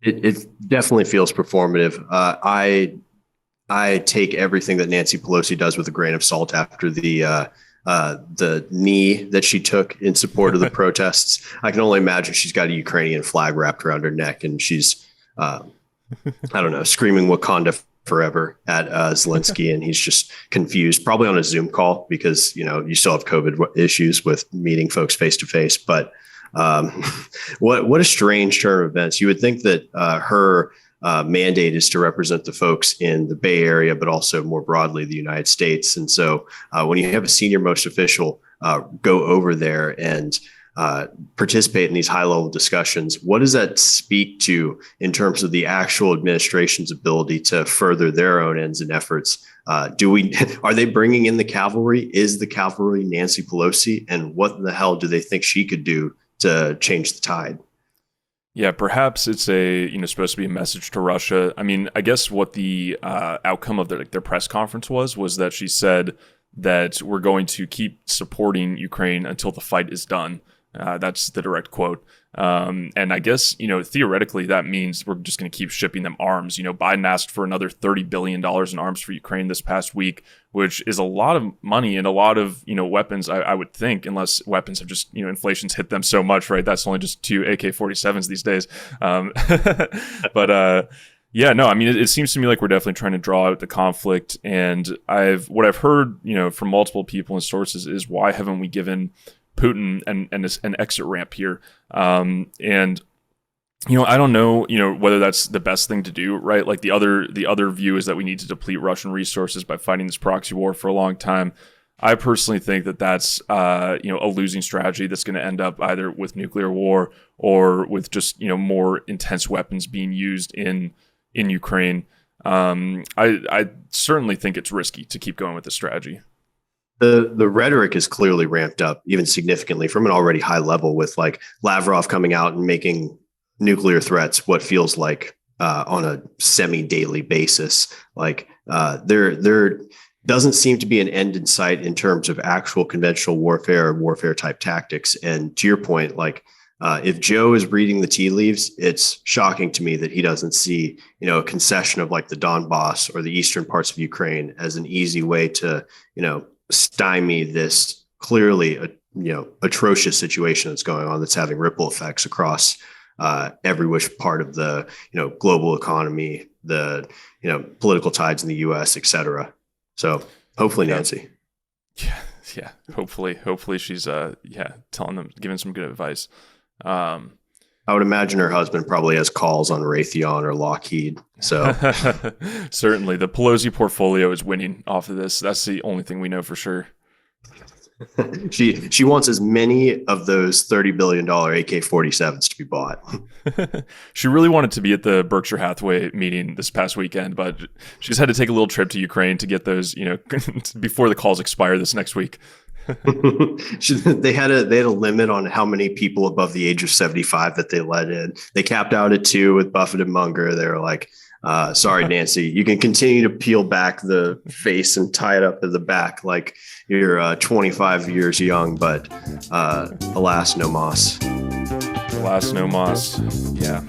It definitely feels performative. I take everything that Nancy Pelosi does with a grain of salt after the knee that she took in support of the protests. I can only imagine she's got a Ukrainian flag wrapped around her neck and she's, screaming Wakanda forever at Zelensky, and he's just confused, probably on a Zoom call because, you still have COVID issues with meeting folks face to face. But what a strange turn of events. You would think that her mandate is to represent the folks in the Bay Area, but also more broadly the United States. And so when you have a senior most official go over there and participate in these high level discussions, what does that speak to in terms of the actual administration's ability to further their own ends and efforts? Are they bringing in the cavalry? Is the cavalry Nancy Pelosi? And what the hell do they think she could do to change the tide? Yeah, perhaps it's supposed to be a message to Russia. I mean, I guess what the outcome of their press conference was that she said that we're going to keep supporting Ukraine until the fight is done. That's the direct quote. And I guess, theoretically, that means we're just going to keep shipping them arms. Biden asked for another $30 billion in arms for Ukraine this past week, which is a lot of money and a lot of, weapons, I would think, unless weapons have just, inflation's hit them so much, right? That's only just 2 AK-47s these days. But yeah, no, I mean, it seems to me like we're definitely trying to draw out the conflict. And what I've heard, from multiple people and sources is, why haven't we given Putin and an exit ramp here? And I don't know, whether that's the best thing to do, right? Like the other view is that we need to deplete Russian resources by fighting this proxy war for a long time. I personally think that that's a losing strategy that's going to end up either with nuclear war or with just more intense weapons being used in Ukraine. I certainly think it's risky to keep going with this strategy. The rhetoric is clearly ramped up, even significantly from an already high level, with like Lavrov coming out and making nuclear threats what feels like on a semi-daily basis. Like there doesn't seem to be an end in sight in terms of actual conventional warfare type tactics. And to your point, like if Joe is reading the tea leaves, it's shocking to me that he doesn't see a concession of like the Donbass or the eastern parts of Ukraine as an easy way to stymie this clearly atrocious situation that's going on, that's having ripple effects across every which part of the global economy, the political tides in the U.S., et cetera. So hopefully Nancy. Yeah. Hopefully she's telling them, giving some good advice. I would imagine her husband probably has calls on Raytheon or Lockheed. So certainly the Pelosi portfolio is winning off of this. That's the only thing we know for sure. She wants as many of those $30 billion AK-47s to be bought. She really wanted to be at the Berkshire Hathaway meeting this past weekend, but she just had to take a little trip to Ukraine to get those, before the calls expire this next week. They had a limit on how many people above the age of 75 that they let in. They capped out at 2 with Buffett and Munger. They were like, sorry, Nancy, you can continue to peel back the face and tie it up at the back like you're 25 years young, but alas, no mas. Alas, no mas. Yeah.